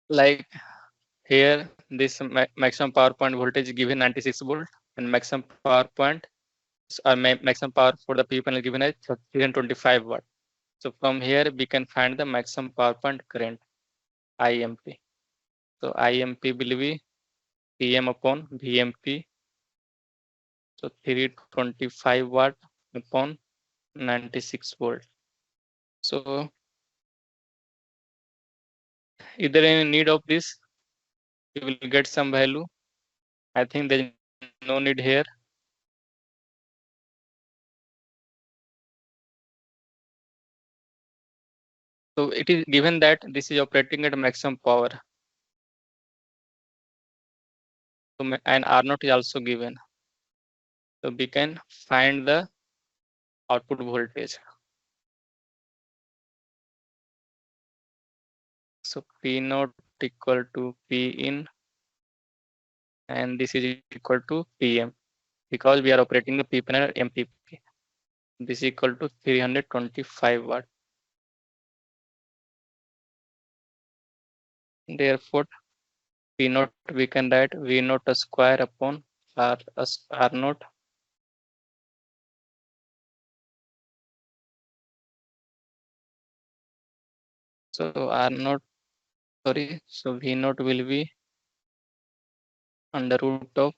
Like here, this maximum power point voltage is given 96 volt, and maximum power point maximum power for the PV panel given as 325 watt. So from here we can find the maximum power point current, IMP. So IMP will be PM upon VMP. So 325 watt upon 96 volt. So is there any need of this? You will get some value. I think there is no need here. So it is given that this is operating at maximum power. So and R0 is also given. So we can find the output voltage. So P0 equal to P in, and this is equal to PM, because we are operating the P panel at MPP. This is equal to 325 watt. Therefore, P0 we can write V0 square upon R0. So R0, sorry, so V0 will be under root of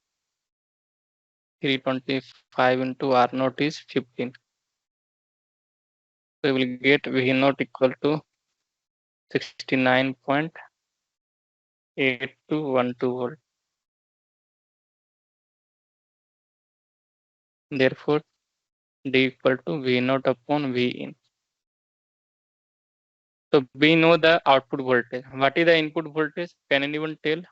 325 into R naught is 15. So we will get V naught equal to 69.8212 volt. Therefore, D equal to V naught upon V in. So we know the output voltage. What is the input voltage? Can anyone tell?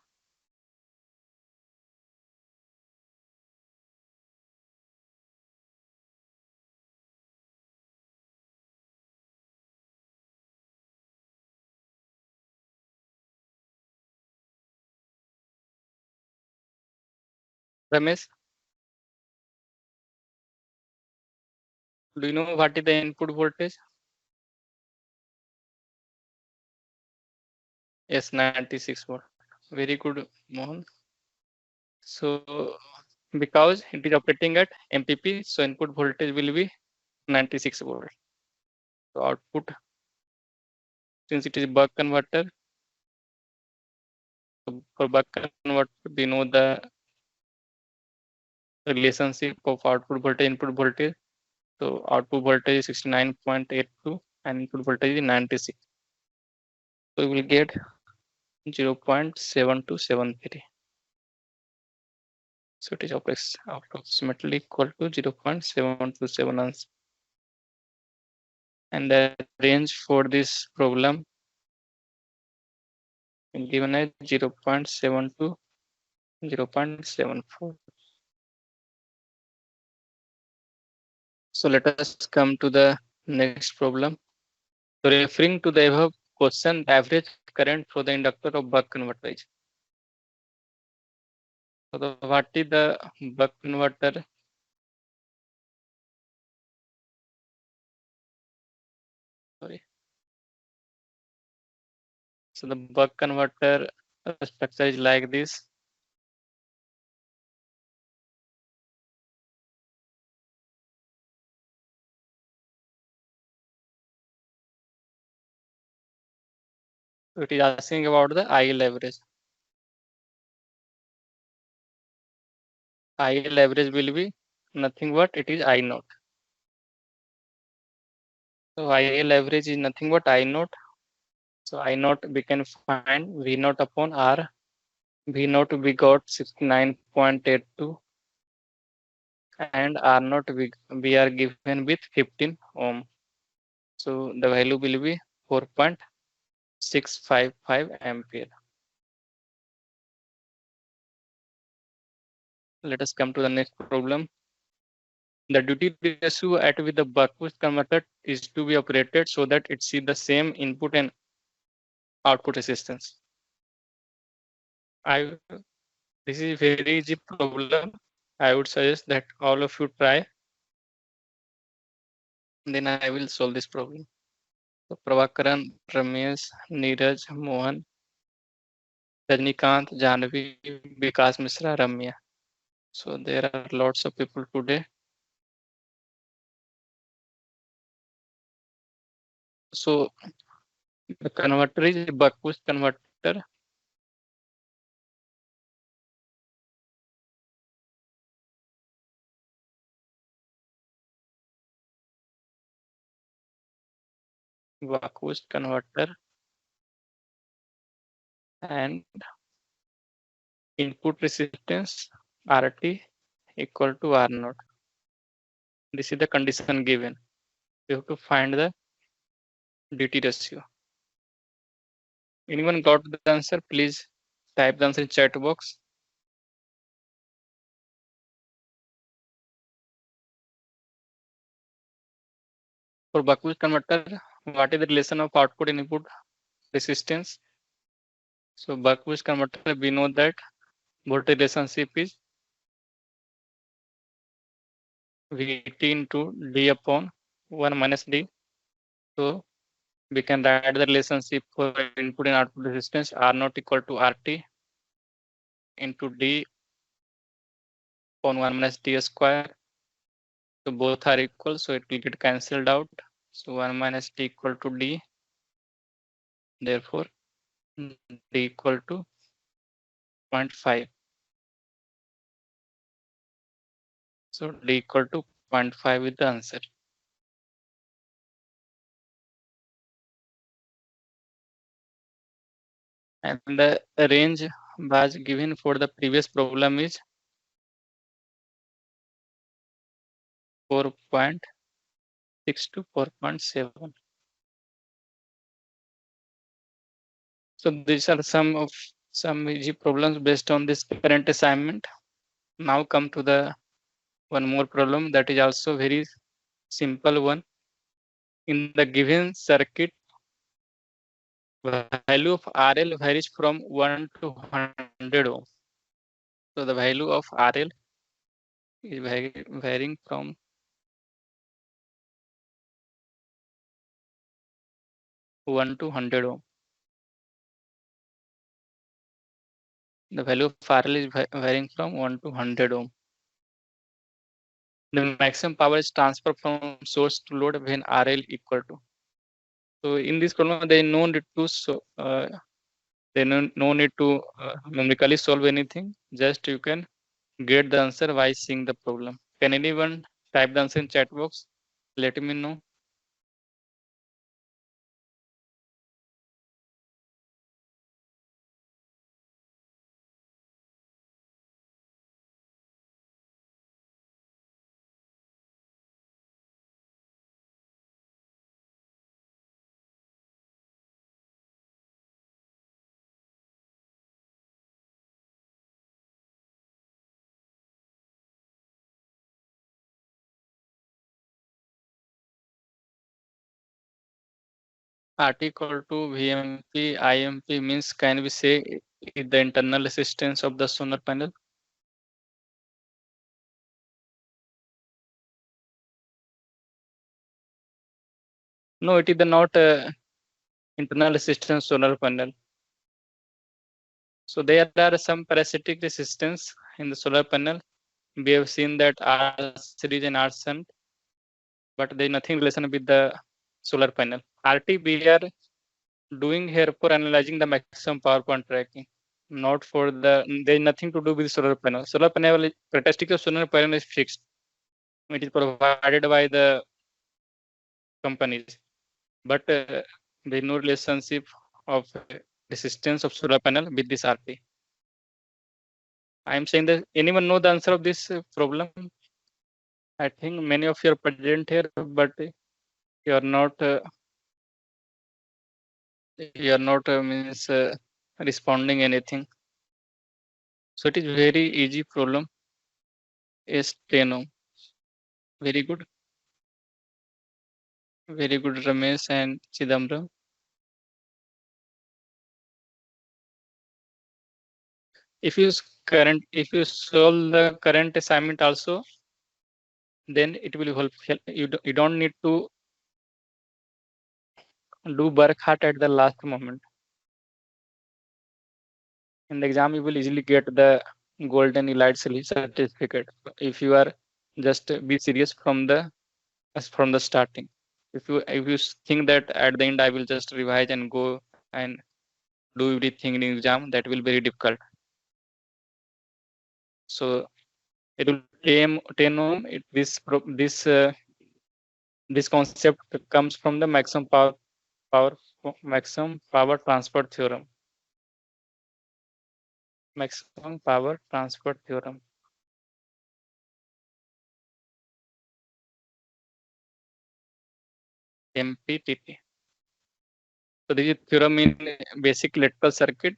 Ramesh, do you know what is the input voltage? Yes, 96 volt. Very good, Mohan. So because it is operating at MPP, so input voltage will be 96 volt. So output, since it is buck converter, so for buck converter, we know the relationship of output voltage input voltage. So output voltage is 69.82 and input voltage is 96. So we will get 0.7273. So it is approximately equal to 0.727 ounce. And the range for this problem is given as 0.7 to 0.74. So let us come to the next problem. So referring to the above question, the average current for the inductor of buck converter is. So what is the buck converter? Sorry. So the buck converter structure is like this. So it is asking about the IL average. IL average will be nothing but it is I naught. So IL average is nothing but I naught. So I naught we can find V naught upon R. V naught we got 69.82 and R naught we are given with 15 ohm. So the value will be 4.655 ampere. Let us come to the next problem. The duty ratio at with the buck boost converter is to be operated so that it see the same input and output resistance. This is very easy problem. I would suggest that all of you try. Then I will solve this problem. So Prabhakaran, Ramesh, Neeraj, Mohan, Rajnikant, Janvi, Vikas Mishra, Ramya. So there are lots of people today. So the converter is a buck boost converter. Buck boost converter and input resistance RT equal to R naught. This is the condition given. You have to find the duty ratio. Anyone got the answer? Please type the answer in chat box. For buck boost converter, what is the relation of output and input resistance? So buck boost converter, we know that voltage relationship is Vt into D upon 1 minus D. So we can write the relationship for input and output resistance R not equal to RT into D upon 1 minus D square. So both are equal, so it will get cancelled out. So 1 minus D equal to D. Therefore, D equal to 0.5. So D equal to 0.5 is the answer. And the range was given for the previous problem is 4.6 to 4.7. So these are some easy problems based on this current assignment. Now come to the one more problem that is also very simple one. In the given circuit, value of RL varies from 1 to 100 ohm. So the value of RL is varying from 1 to 100 ohm. The value of RL is varying from 1 to 100 ohm. The maximum power is transferred from source to load when RL equal to. So in this problem, there is no need to no need to numerically solve anything. Just you can get the answer by seeing the problem. Can anyone type the answer in chat box? Let me know. RT equal to VMP, IMP means can we say is the internal resistance of the solar panel? No, it is the not internal resistance solar panel. So there are some parasitic resistance in the solar panel. We have seen that R series and R shunt, but there is nothing relation with the solar panel. RT we are doing here for analyzing the maximum power point tracking, not for the there is nothing to do with solar panel. Solar panel characteristic of solar panel is fixed. It is provided by the companies, but there is no relationship of resistance of solar panel with this RT. I am saying that anyone know the answer of this problem? I think many of you are present here, but you are not means responding anything. So it is very easy problem. Is 10 ohm. Very good. Very good, Ramesh and Chidambaram. If if you solve the current assignment also, then it will help. You don't need to do work hard at the last moment. In the exam, you will easily get the golden elite certificate if you are just be serious from the starting. If you think that at the end I will just revise and go and do everything in exam, that will be very difficult. So it will 10 ohm. This concept comes from the maximum power transfer theorem. Maximum power transfer theorem. MPPT. So this is theorem in basic electrical circuit.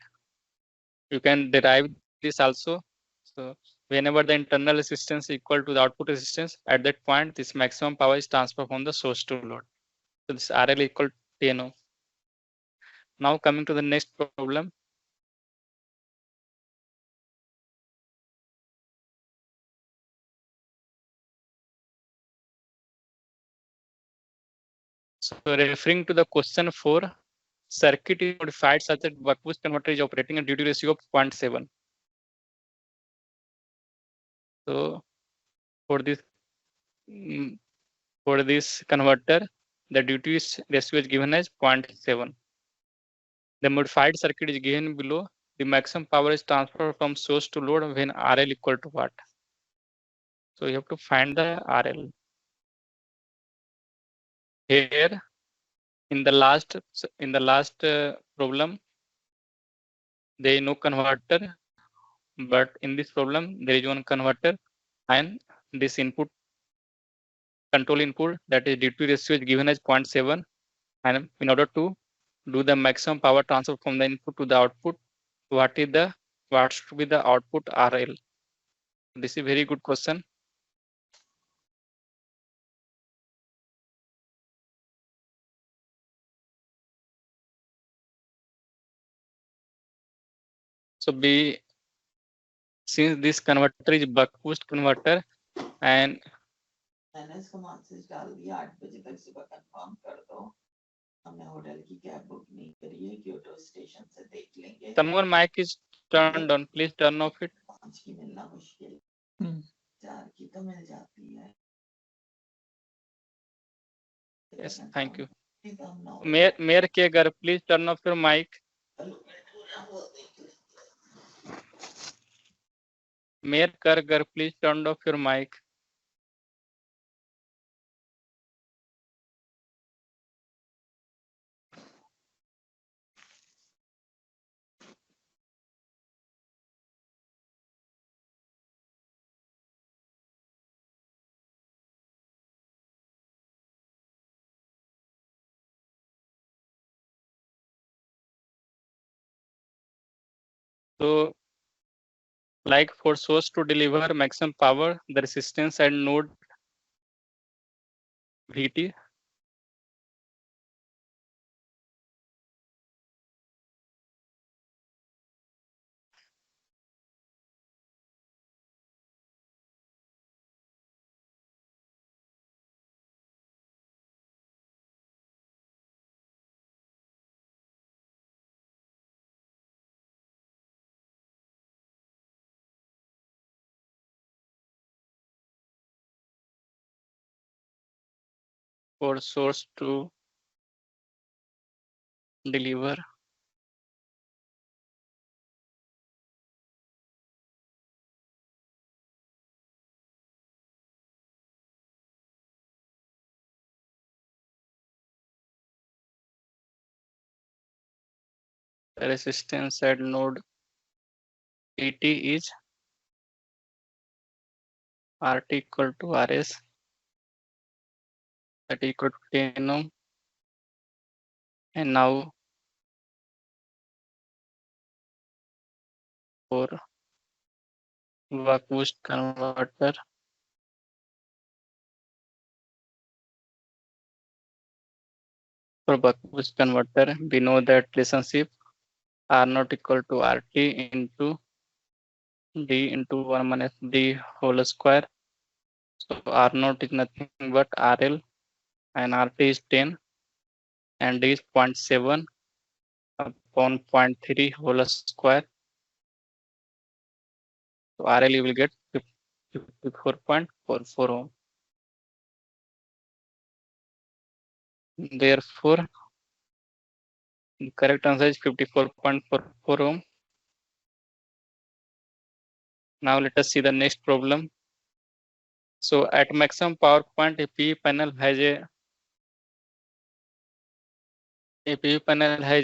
You can derive this also. So whenever the internal resistance is equal to the output resistance, at that point, this maximum power is transferred from the source to load. So this RL equal to 10 ohm. Now coming to the next problem. So referring to the question 4, circuit is modified such that buck boost converter is operating at duty ratio of 0.7. So for this converter, the duty ratio is given as 0.7. The modified circuit is given below. The maximum power is transferred from source to load when RL equal to what? So you have to find the RL. Here in the last problem, there is no converter, but in this problem there is one converter, and this input control input, that is D2 ratio, is given as 0.7, and in order to do the maximum power transfer from the input to the output, what should be the output RL? This is a very good question. So since this converter is buck boost converter, and मैंने इसको message डाल दिया 8 बजे तक सुबह confirm कर दो, हमने होटल की कैब बुक नहीं करी है, क्योटो स्टेशन से देख लेंगे। someone mic is turned on, please turn off it. 5 की मिलना मुश्किल, 4 की तो मिल जाती है। Yes, thank you. नहीं तो हम 9 Mayor Kegar, please turn off your mic. Mayor Kargar, please turn off your mic. So, like for source to deliver maximum power, the resistance at node VT for source to deliver the resistance at node VT is RT equal to RS, that is equal to 10 ohm. And now for buck boost converter, we know that relationship R not equal to RT into D into 1 minus D whole square. So R naught is nothing but RL, and RT is 10, and D is 0.7 upon 0.3 whole square. So RL you will get 54.44 ohm. Therefore, the correct answer is 54.44 ohm. Now let us see the next problem. So at maximum power point, a PV panel has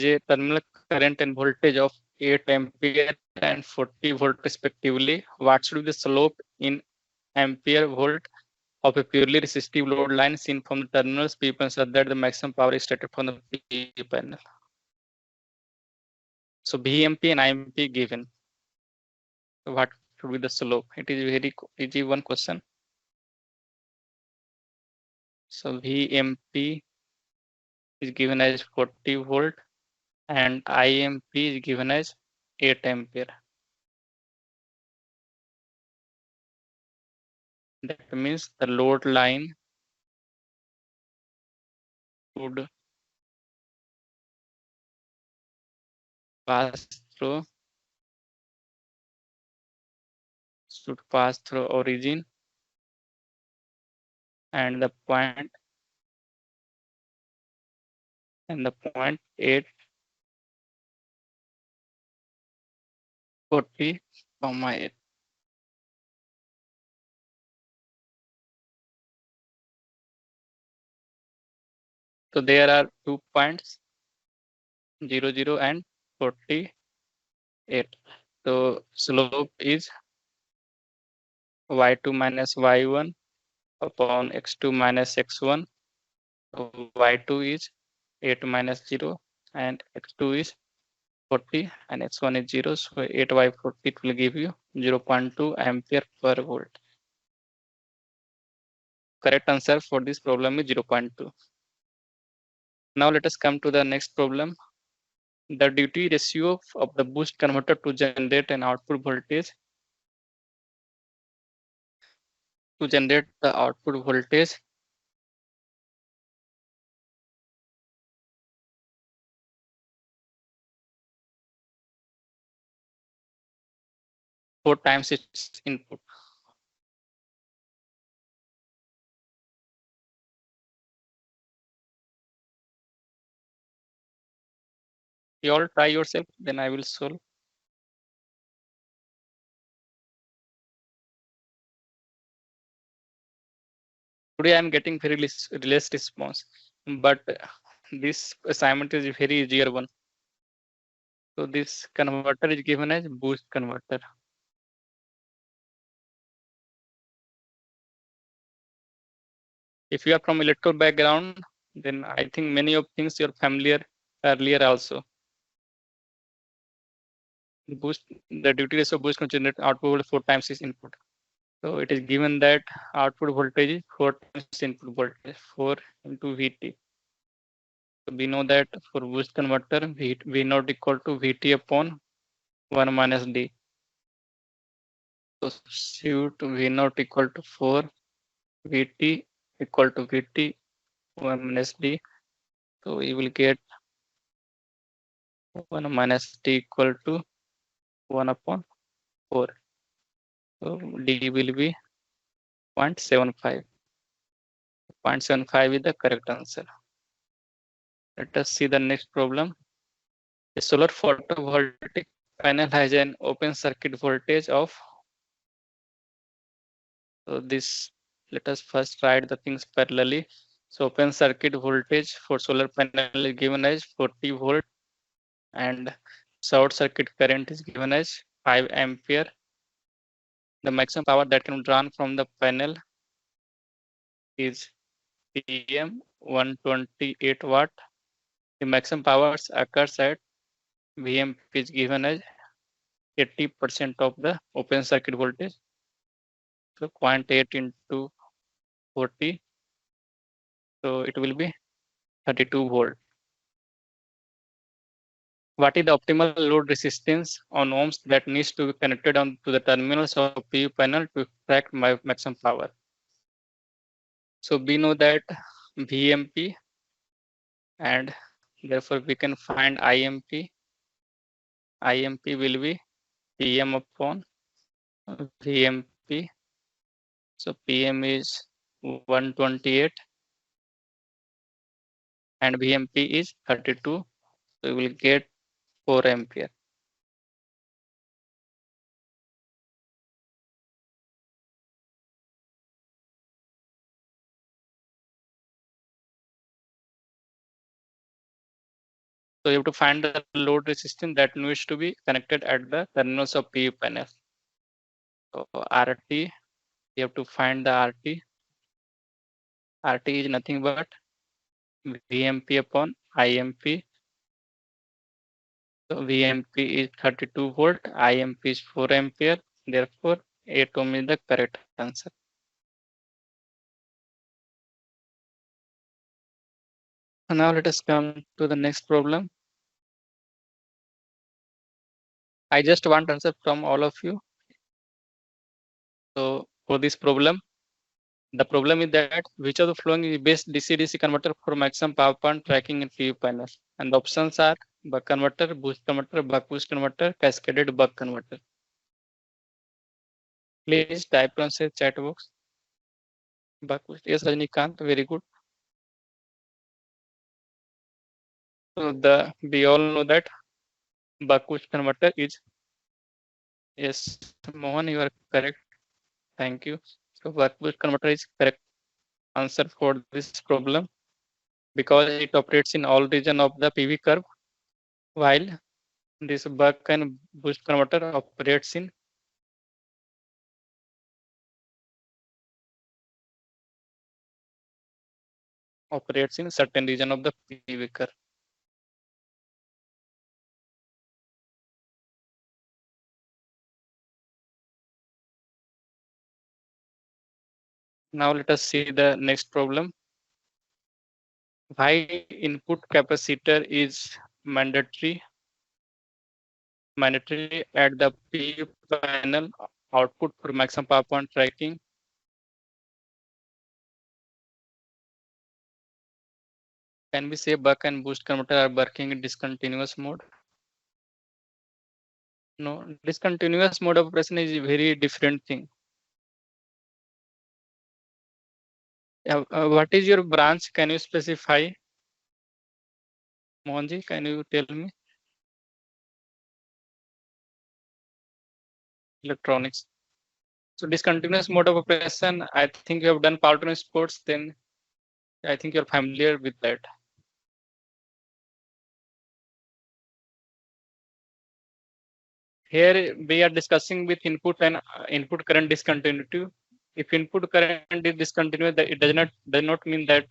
a terminal current and voltage of 8 ampere and 40 volt respectively. What should be the slope in ampere volt of a purely resistive load line seen from the terminals PV panel such that the maximum power is extracted from the PV panel? So VMP and IMP given. So what should be the slope? It is very easy one question. So VMP is given as 40 volt and IMP is given as 8 ampere. That means the load line would pass through origin and the point 8 40 comma 8. So there are 2 points, 0, 0 and 48. So slope is y2 minus y1 upon x2 minus x1. So y2 is 8 minus 0 and x2 is 40 and x1 is 0. So 8 by 40 it will give you 0.2 ampere per volt. Correct answer for this problem is 0.2. Now let us come to the next problem. The duty ratio of the boost converter to generate an output voltage the output voltage four times its input. You all try yourself, then I will solve. Today I am getting very less response, but this assignment is very easier one. So this converter is given as boost converter. If you are from electro background, then I think many of things you're familiar earlier also. The duty ratio boost can generate output 4 times its input. So it is given that output voltage is 4 times input voltage, 4 into Vt. So we know that for boost converter, V not equal to Vt upon 1 minus d. So substitute V not equal to 4, Vt equal to Vt 1 minus d. So we will get 1 minus d equal to 1 upon 4. So d will be 0.75. 0.75 is the correct answer. Let us see the next problem. A solar photovoltaic panel has an open circuit voltage of, so this, let us first write the things parallelly. So open circuit voltage for solar panel is given as 40 volt and short circuit current is given as 5 ampere. The maximum power that can be drawn from the panel is PM 128 watt. The maximum power occurs at VMP is given as 80% of the open circuit voltage. So 0.8 into 40. So it will be 32 volt. What is the optimal load resistance on ohms that needs to be connected on to the terminals of PV panel to extract my maximum power? So we know that VMP and therefore we can find IMP. IMP will be PM upon VMP. So PM is 128 and VMP is 32. So we will get 4 ampere. So you have to find the load resistance that needs to be connected at the terminals of PV panel. So RT, you have to find the RT. RT is nothing but VMP upon IMP. So VMP is 32 volt, IMP is 4 ampere. Therefore, 8 ohm is the correct answer. Now let us come to the next problem. I just want answer from all of you. So for this problem, the problem is that which of the following is best DC-DC converter for maximum power point tracking in PV panel? And the options are buck converter, boost converter, buck boost converter, cascaded buck converter. Please type on say chat box. Buck boost. Yes, Rajnikant, very good. So we all know that buck boost converter is, yes, Mohan, you are correct. Thank you. So buck boost converter is correct answer for this problem. because it operates in all region of the PV curve, while this buck and boost converter operates in certain region of the PV curve. Now let us see the next problem. Why input capacitor is mandatory at the PV panel output for maximum power point tracking? Can we say buck and boost converter are working in discontinuous mode? No, discontinuous mode of operation is a very different thing. What is your branch? Can you specify? Mohanji, can you tell me? Electronics. So discontinuous mode of operation, I think you have done power to sports, then I think you're familiar with that. Here we are discussing with input and input current discontinuity. If input current is discontinuous, that it does not mean that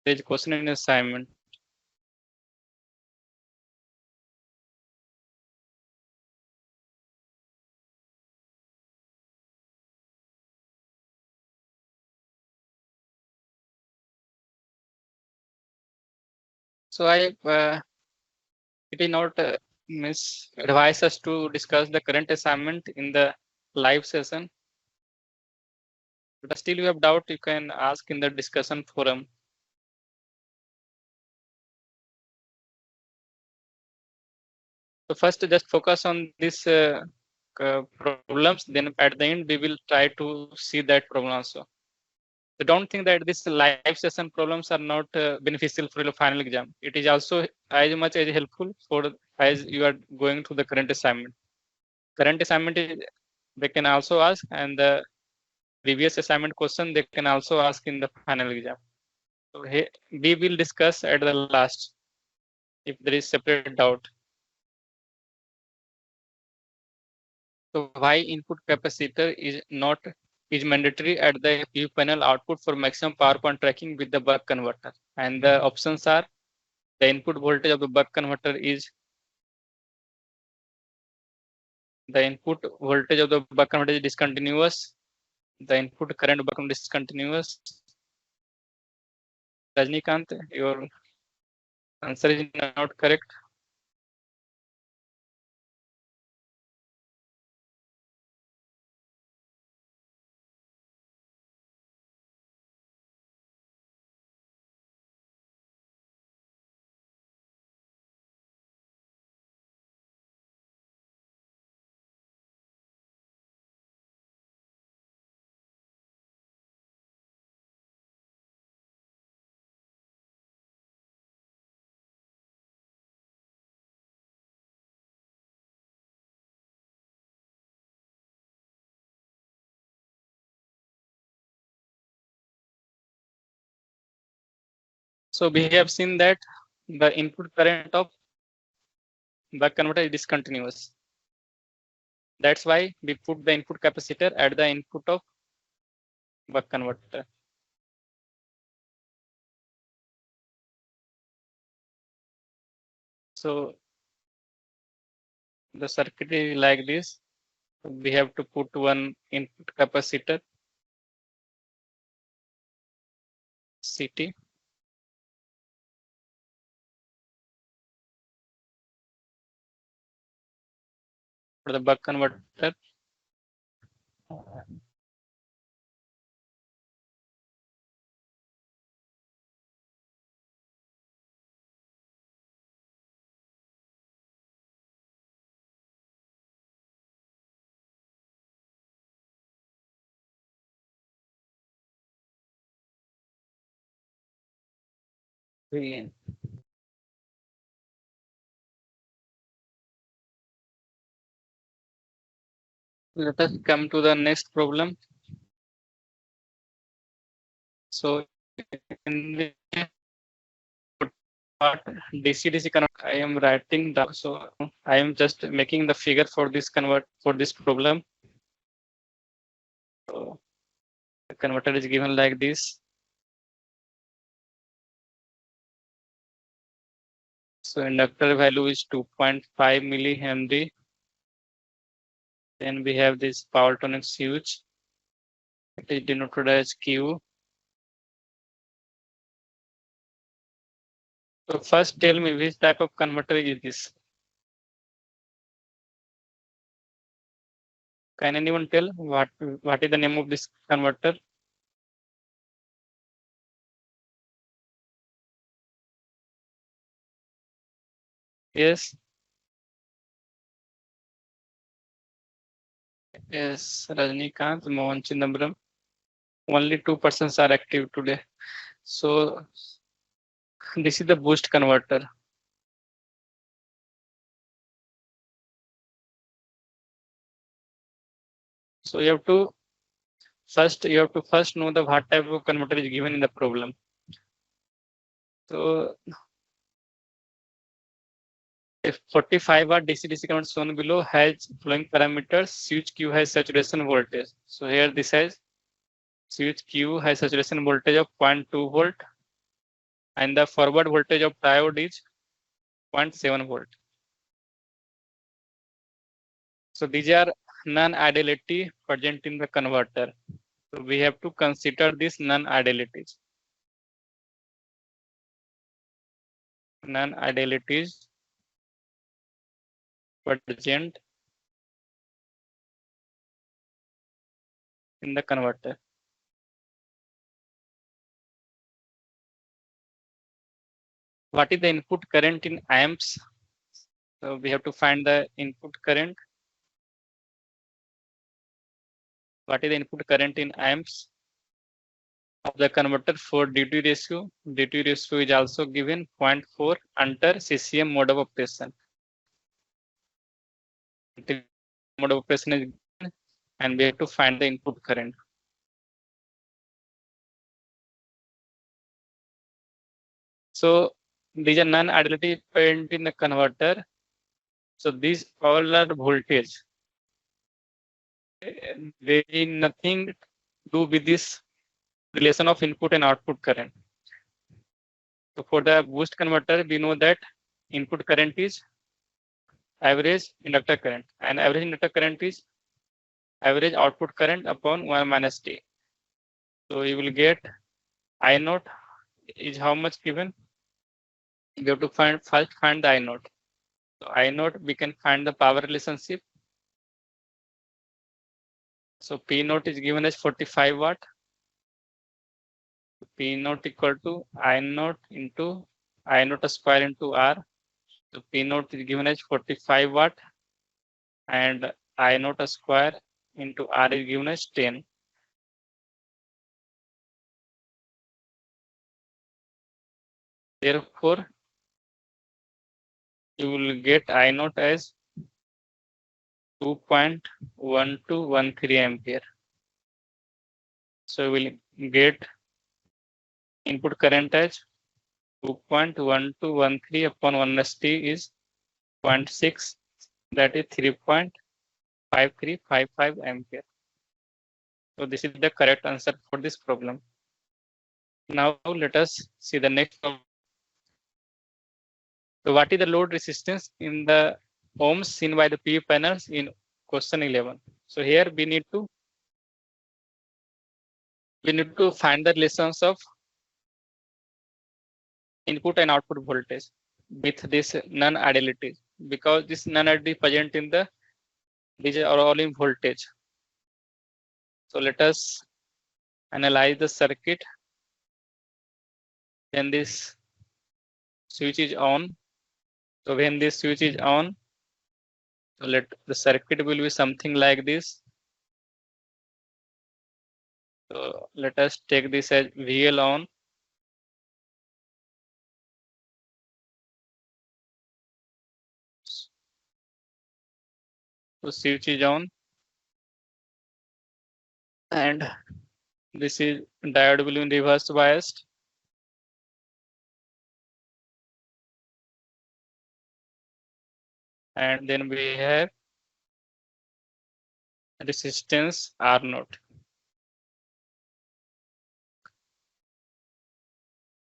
there is question in assignment. So it is not advise us to discuss the current assignment in the live session. But still you have doubt, you can ask in the discussion forum. So first just focus on these problems, then at the end we will try to see that problem also. So don't think that this live session problems are not beneficial for your final exam. It is also as much as helpful for as you are going to the current assignment. Current assignment is, they can also ask, and the previous assignment question they can also ask in the final exam. So we will discuss at the last if there is separate doubt. So why input capacitor is mandatory at the PV panel output for maximum power point tracking with the buck converter? And the options are: the input voltage of the buck converter is discontinuous. The input current of buck converter is discontinuous. Rajnikant, your answer is not correct. So we have seen that the input current of buck converter is discontinuous. That's why we put the input capacitor at the input of buck converter. So the circuit is like this. We have to put one input capacitor CT. For the buck converter. Let us come to the next problem. So in this what DC-DC converter I am writing down. So I am just making the figure for this problem. So the converter is given like this. So inductor value is 2.5 millihenry. Then we have this power tonic switch. It is denoted as Q. So first tell me which type of converter is this? Can anyone tell what is the name of this converter? Yes. Yes, Rajnikant, Mohan Chindambaram. Only 2 persons are active today. So this is the boost converter. So you have to first know the what type of converter is given in the problem. So if 45 watt DC-DC converter shown below has flowing parameters, switch Q has saturation voltage. So here this has switch Q has saturation voltage of 0.2 volt and the forward voltage of diode is 0.7 volt. So these are non-ideality present in the converter. So we have to consider these non-idealities. Non-idealities present in the converter. What is the input current in amps? So we have to find the input current. What is the input current in amps of the converter for duty ratio? Duty ratio is also given 0.4 under CCM mode of operation. Mode of operation is given and we have to find the input current. So these are non-ideality present in the converter. So these all are voltage. There is nothing to do with this relation of input and output current. So for the boost converter, we know that input current is average inductor current and average inductor current is average output current upon 1 minus T. So you will get I naught is how much given? We have to first find the I naught. So I naught we can find the power relationship. So P naught is given as 45 watt. P naught equal to I naught into I naught square into R. So P naught is given as 45 watt and I naught square into R is given as 10. Therefore, you will get I naught as 2.1213 ampere. So we will get input current as 2.1213 upon 1 ST is 0.6, that is 3.5355 ampere. So this is the correct answer for this problem. Now let us see the next problem. So what is the load resistance in the ohms seen by the PV panels in question 11? So here we need to find the relations of input and output voltage with this non-ideality, because this non-ideality present in the these are all in voltage. So let us analyze the circuit. Then this switch is on. So when this switch is on, so let the circuit will be something like this. So let us take this as VL on. So switch is on, and this is diode will be reverse biased. and then we have resistance R naught.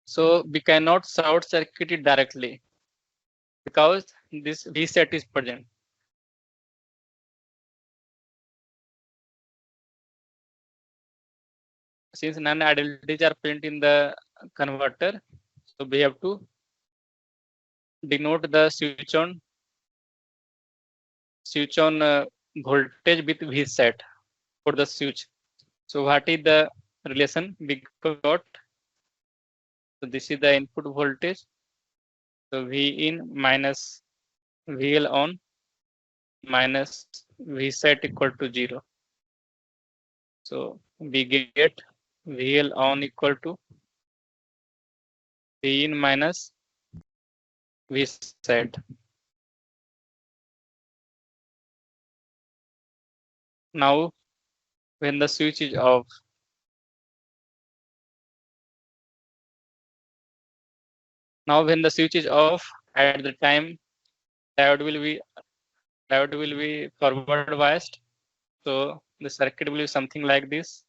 So we cannot short circuit it directly because this V set is present. Since non-identities are present in the converter, so we have to denote the switch on voltage with V set for the switch. So what is the relation we got? So this is the input voltage. So V in minus VL on minus V set equal to 0. So we get VL on equal to V in minus V set. Now when the switch is off, at the time diode will be forward biased. So the circuit will be something like this.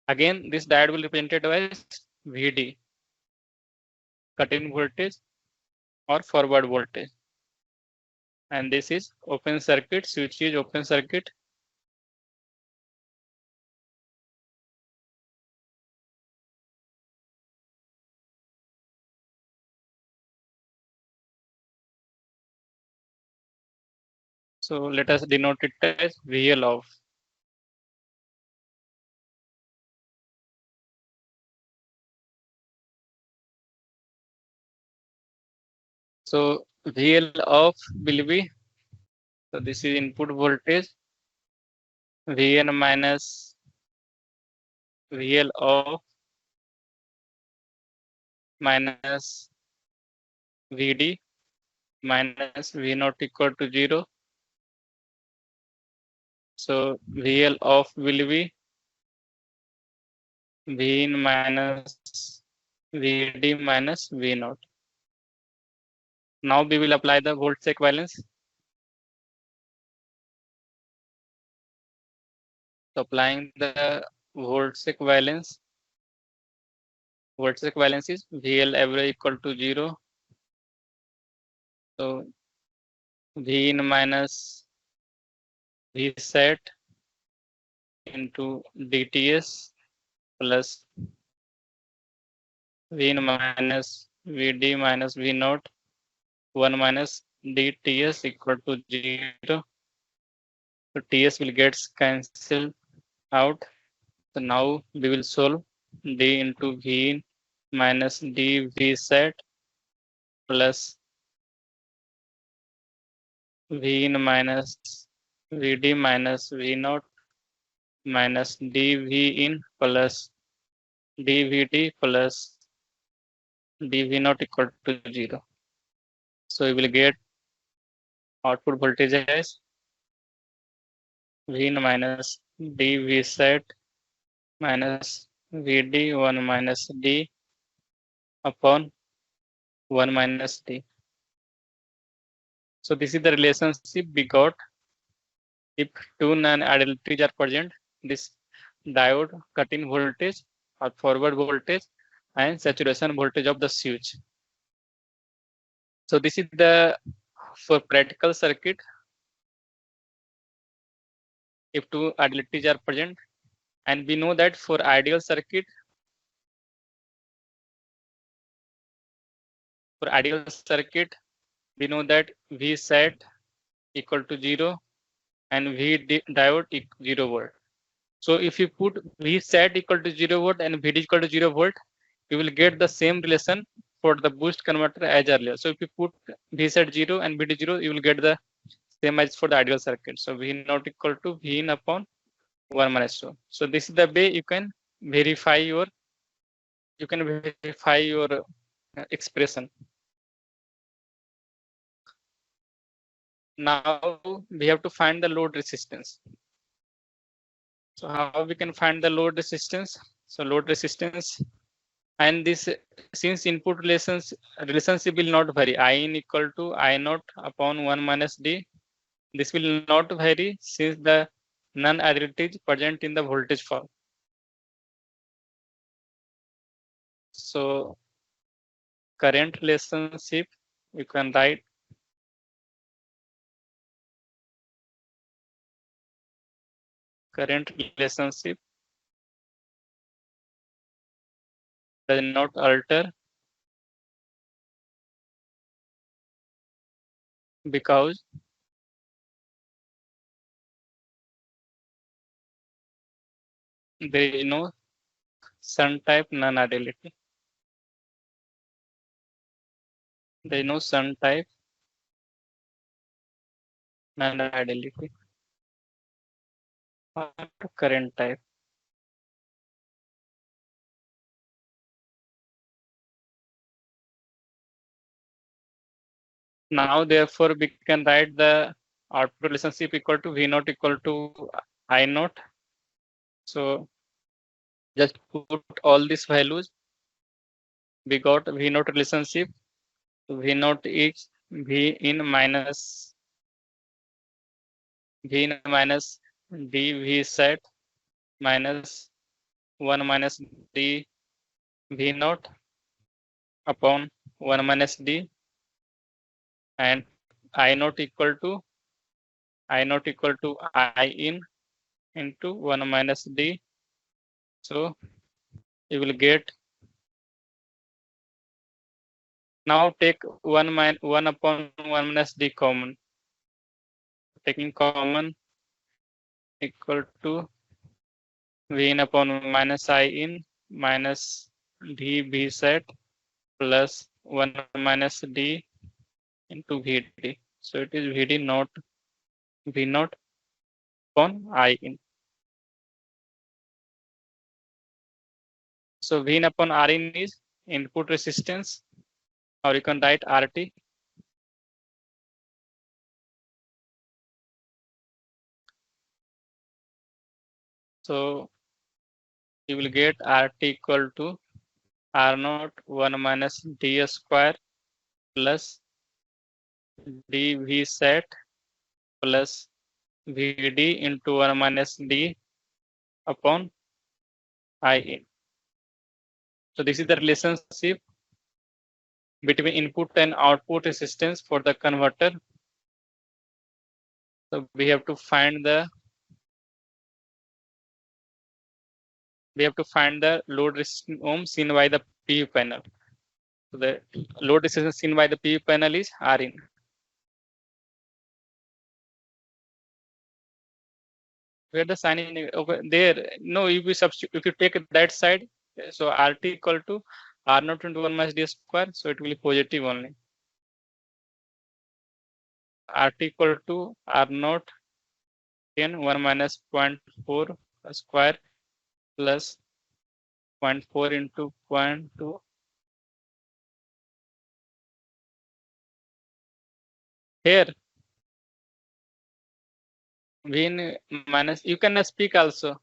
Again, this diode will be represented as VD, cut-in voltage or forward voltage. And this is open circuit, switch is open circuit. So let us denote it as VL off. So VL off will be, so this is input voltage, VN minus VL off minus VD minus V naught equal to 0. So VL off will be V in minus VD minus V naught. Now we will apply the voltage equivalence. So applying the voltage equivalence is VL average equal to 0. So V in minus V set into DTS plus V in minus VD minus V naught 1 minus DTS equal to 0. So TS will get cancelled out. So now we will solve D into V in minus dV set plus V in minus VD minus V naught minus dV in plus dVd plus dV naught equal to 0. So we will get output voltage as V in minus dV set minus VD 1 minus D upon 1 minus D. So this is the relationship we got. If two non-identities are present, this diode cut-in voltage or forward voltage and saturation voltage of the switch. So this is the for practical circuit. If two identities are present, and we know that for ideal circuit, we know that V set equal to 0 and V diode 0 volt. So if you put V set equal to 0 volt and VD equal to 0 volt, you will get the same relation for the boost converter as earlier. So if you put V set 0 and VD 0, you will get the same as for the ideal circuit. So V not equal to V in upon 1 minus 2. So this is the way you can verify your expression. Now we have to find the load resistance. So how we can find the load resistance? So load resistance And this, since input relationship will not vary, I in equal to I naught upon 1 minus d, this will not vary since the non-identity is present in the voltage form. So current relationship, you can write current relationship does not alter because there is no sun type non-identity. There is no sun type non-identity or current type. Now, therefore, we can write the output relationship equal to V naught equal to I naught. So just put all these values. We got V naught relationship. V naught is V in minus dV set minus 1 minus d V naught upon 1 minus d, and I naught equal to I in into 1 minus d. So you will get, now take 1 upon 1 minus d common. Taking common equal to V in upon minus I in minus dB set plus 1 minus d into Vd. So it is Vd not V naught upon I in. So V in upon R in is input resistance, or you can write RT. So you will get RT equal to R naught 1 minus d square plus dV set plus Vd into 1 minus d upon I in. So this is the relationship between input and output resistance for the converter. So we have to find the load resistance ohm seen by the PV panel. So the load resistance seen by the PV panel is R in. Where the sign in over there? No, if you substitute, if you take that side, so RT equal to R naught into 1 minus d square, so it will be positive only. RT equal to R naught in 1 minus 0.4 square plus 0.4 into 0.2. Here, V in minus, you can speak also.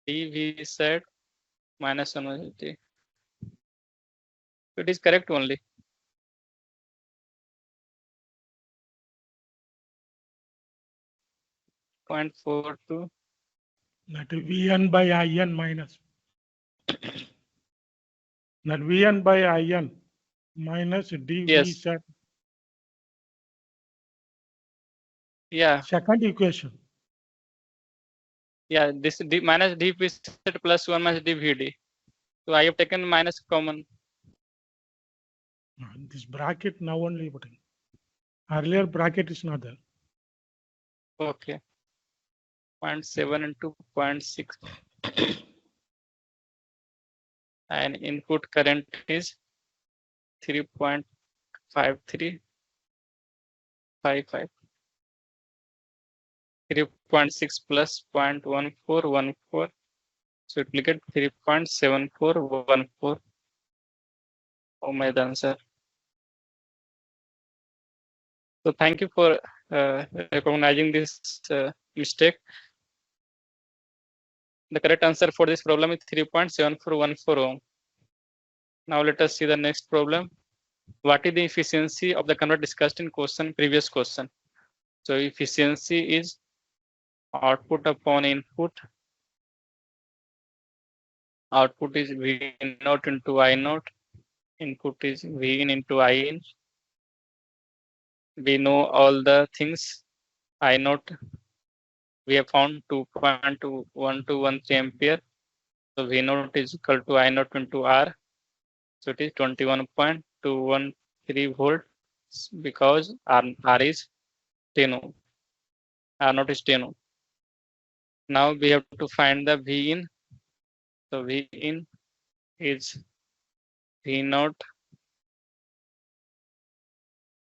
dV set minus 1 minus d. It is correct only. Point 0.42. That Vn by In minus. That Vn by In minus dV Yes. set. Yeah. Second equation. Yeah. This d minus dV set plus 1 minus dVd. So I have taken minus common. This bracket now only putting. Earlier bracket is not there. Okay. 0.7 into 0.6. And input current is 3.5355. 3.6 plus 0.1414. So it will get 3.7414. Oh my answer. So thank you for recognizing this mistake. The correct answer for this problem is 3.7414 ohm. Now let us see the next problem. What is the efficiency of the converter discussed in previous question? So efficiency is output upon input. Output is V naught into I naught. Input is V in into I in. We know all the things. I naught, we have found 2.1213 ampere. So V naught is equal to I naught into R. So it is 21.213 volts because R is 10 ohm. R naught is 10 ohm. Now we have to find the V in. So V in is V naught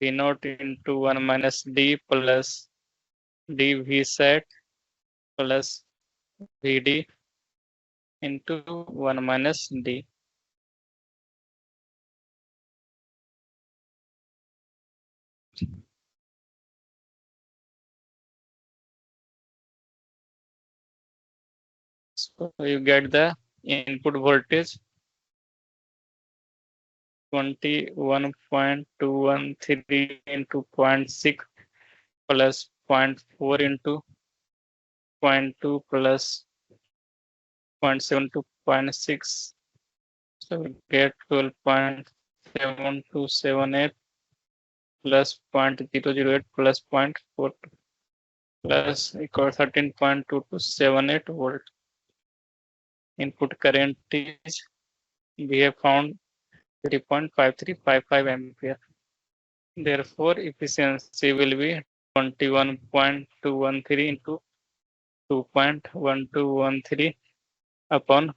into 1 minus D plus dV set plus Vd into 1 minus D. So you get the input voltage 21.213 into 0.6 plus 0.4 into 0.2 plus 0.7 to 0.6. So we get 12.7278 plus 0.008 plus 0.4 plus equal 13.2278 volt. Input current is, we have found 3.5355 ampere. Therefore, efficiency will be 21.213 into 2.1213 upon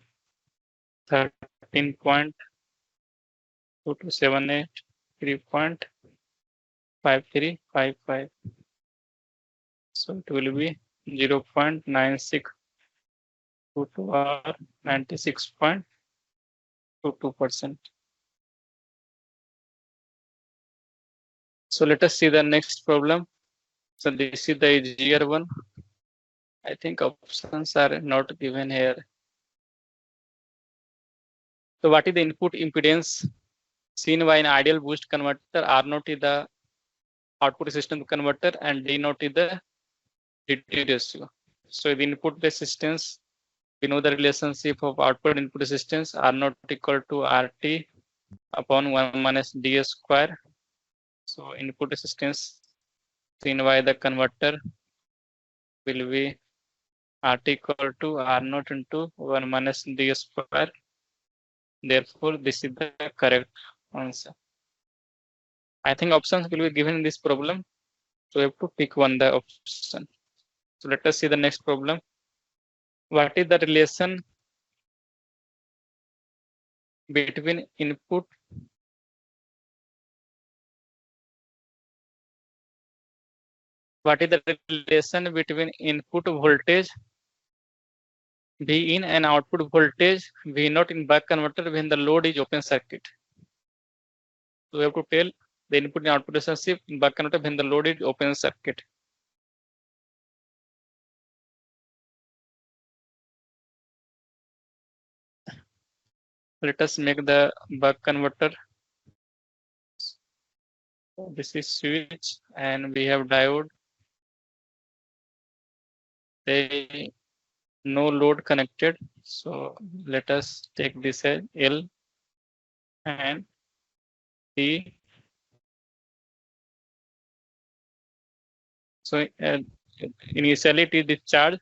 13.2278, 3.5355. So it will be 0.9622 or 96.22%. So let us see the next problem. So this is the easier one. I think options are not given here. So what is the input impedance seen by an ideal boost converter? R0 is the output resistance converter and D0 is the DT ratio. So the input resistance, we know the relationship of output input resistance R0 equal to RT upon 1 minus D square. So input resistance seen by the converter will be RT equal to R0 into 1 minus D square. Therefore, this is the correct answer. I think options will be given in this problem. So we have to pick one the option. So let us see the next problem. What is the relation between input voltage V in and output voltage V naught in buck converter when the load is open circuit? So we have to tell the input and output relationship in buck converter when the load is open circuit. Let us make the buck converter. This is switch and we have diode. They no load connected. So let us take this as L and T. So initially it is discharged.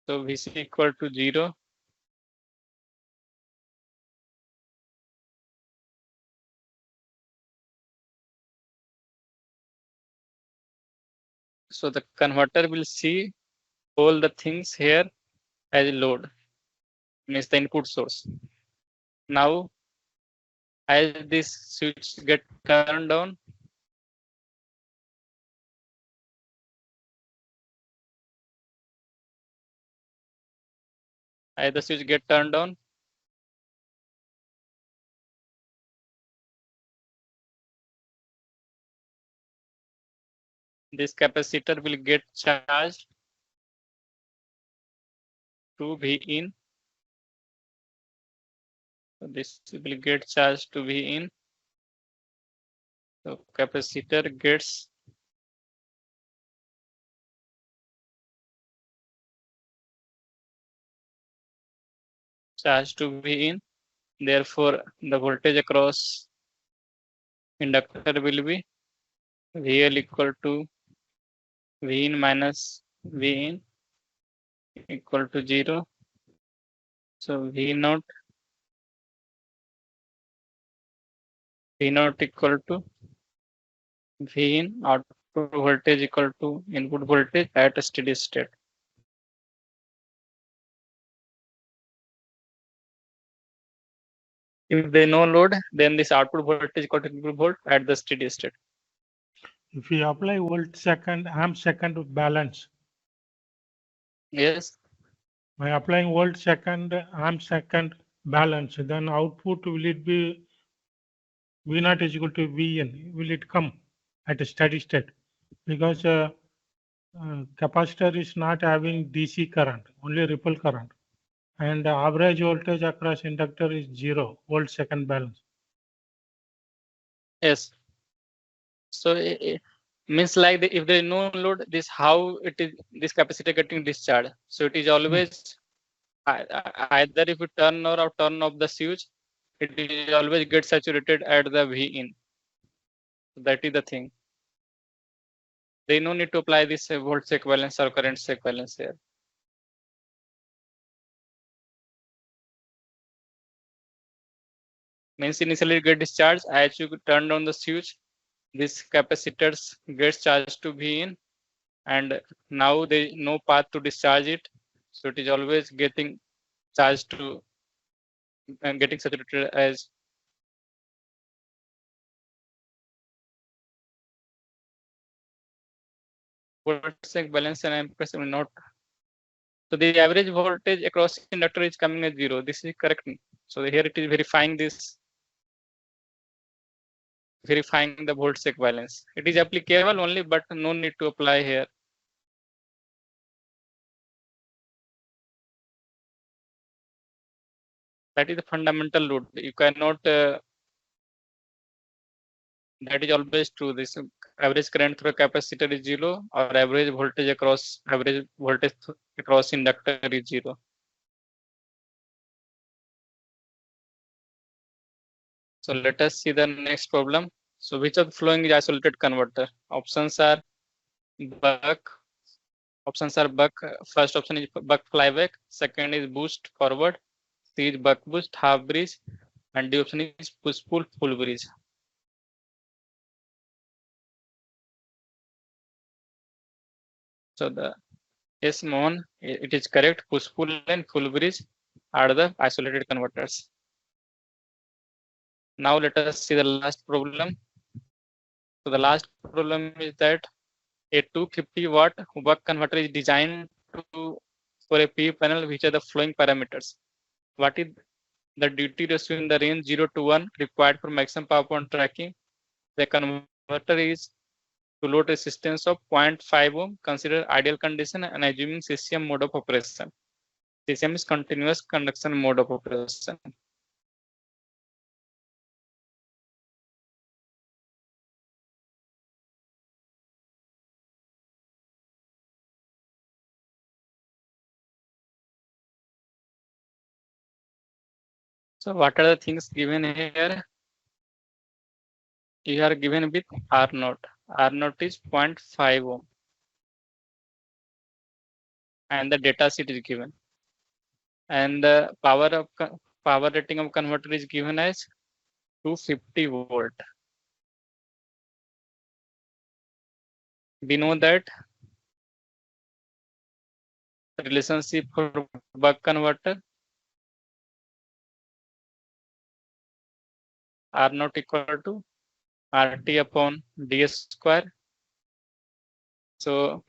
So Vc equal to 0. So the converter will see all the things here as load, means the input source. Now, as this switch get turned on, as the switch get turned on, this capacitor will get charged to V in. So this will get charged to V in. So capacitor gets charged to V in. Therefore, the voltage across inductor will be VL equal to V in minus V in equal to 0. So V naught equal to V in output voltage equal to input voltage at a steady state. If there is no load, then this output voltage equal to input volt at the steady state. If we apply volt second, amp second balance, Yes. by applying volt second, amp second balance, then output will it be V naught is equal to Vn? Will it come at a steady state? Because capacitor is not having DC current, only ripple current. And the average voltage across inductor is 0 volt second balance. Yes. So it means like if there is no load, this how it is this capacitor getting discharged. So it is always either if you turn or turn off the switch, it is always get saturated at the V in. That is the thing. They no need to apply this voltage equivalence or current equivalence here. Means initially it get discharged as you turn on the switch, this capacitors gets charged to V in, and now there is no path to discharge it, so it is always getting charged to and getting saturated as voltage balance and amperes will not. So the average voltage across inductor is coming as 0. This is correct. So here it is verifying this, verifying the voltage equivalence. It is applicable only, but no need to apply here. That is the fundamental load. You cannot. That is always true. This average current through capacitor is 0, or average voltage across inductor is 0. So let us see the next problem. So which of the following is isolated converter? Options are buck. First option is buck flyback. Second is boost forward. C is buck boost half bridge, and D option is push pull full bridge. So the yes, Mohan, it is correct. Push pull and full bridge are the isolated converters. Now let us see the last problem. So the last problem is that a 250 watt buck converter is designed for a PV panel which are the following parameters. What is the duty ratio in the range 0 to 1 required for maximum power point tracking? The converter is to load resistance of 0.5 ohm, consider ideal condition and assuming CCM mode of operation. CCM is continuous conduction mode of operation. So what are the things given here? You are given with R naught. R naught is 0.5 ohm. And the data sheet is given. And the power rating of converter is given as 250 volt. We know that the relationship for buck converter R naught equal to RT upon DS square. So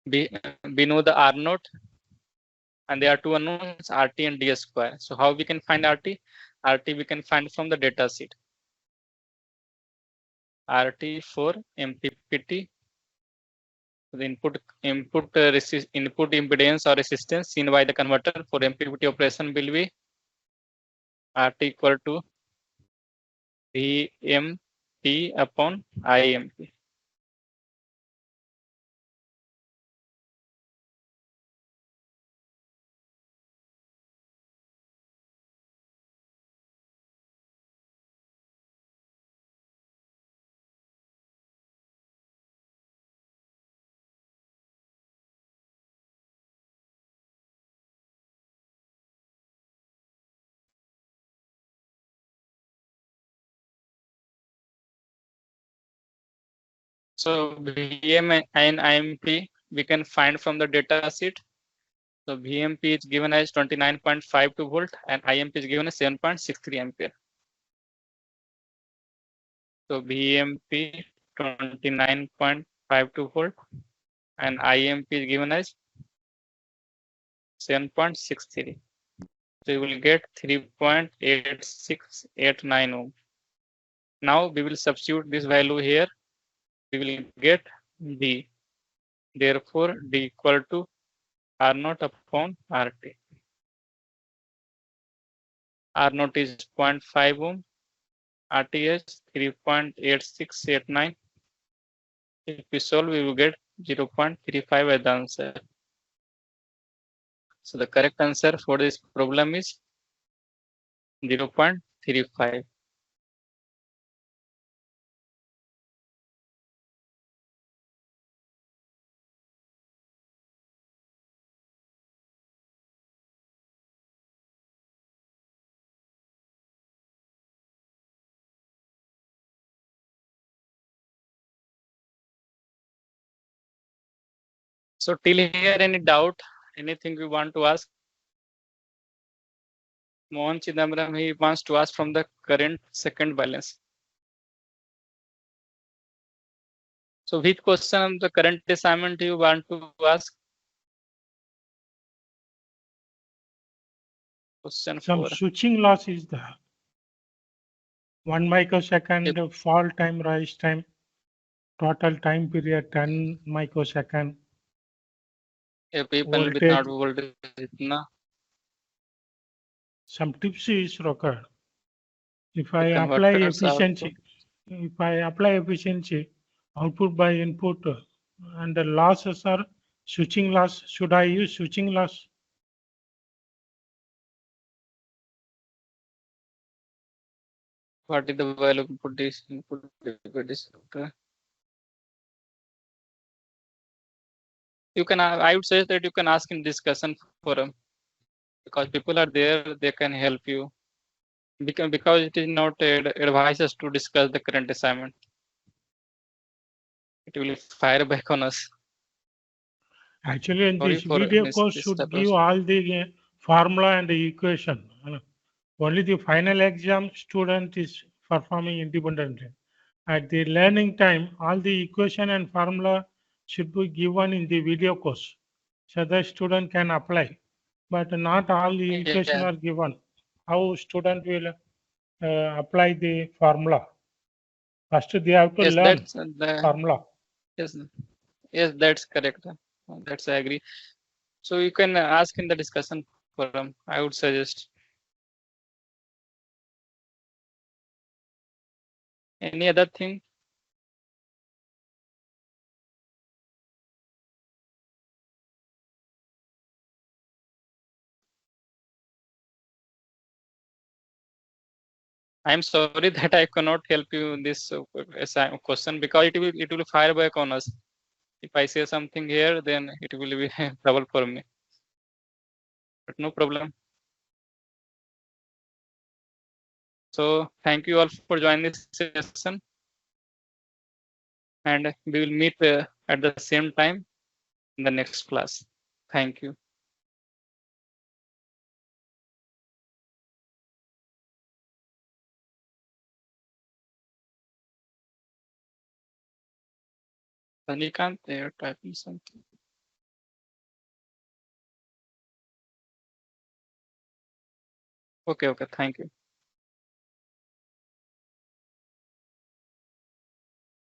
we know the R naught, and there are two unknowns, RT and DS square. So how we can find RT? RT we can find from the data sheet. RT for MPPT The input impedance or resistance seen by the converter for MPPT operation will be RT equal to VMP upon IMP. So VM and IMP we can find from the data sheet. So VMP is given as 29.52 volt and IMP is given as 7.63 ampere. So VMP 29.52 volt and IMP is given as 7.63. So you will get 3.8689 ohm. Now we will substitute this value here. We will get D. Therefore, D equal to R0 upon RT. R0 is 0.5 ohm. RT is 3.8689. If we solve, we will get 0.35 as the answer. So the correct answer for this problem is 0.35. So till here, any doubt, anything we want to ask? Mohan Chidambaram, he wants to ask from the current second balance. So which question on the current assignment you want to ask? Question Some 4. switching loss is there. 1 microsecond fall time, rise time, total time period 10 microsecond. ये people with not voltage इतना Some tips is required. If I apply converters efficiency, output by input, and the losses are switching loss, should I use switching loss? what is the value input this input this okay. You can I would say that you can ask in discussion forum because people are there, they can help you because it is not advise us to discuss the current assignment. It will fire back on us. Actually, in Sorry this for video this course should disturbance. give all the formula and the equation. Only the final exam student is performing independently. At the learning time, all the equation and formula should be given in the video course, so the student can apply. But not all the equation Yeah. are given. How student will apply the formula? First, they have to Yes, learn that's the formula. yes, yes, that's correct. That's I agree. So you can ask in the discussion forum. I would suggest. Any other thing? I'm sorry that I cannot help you in this question because it will fire back on us. If I say something here, then it will be trouble for me. But no problem. So thank you all for joining this session, and we will meet at the same time in the next class. Thank you. Ranikant, they are typing something. Okay, thank you.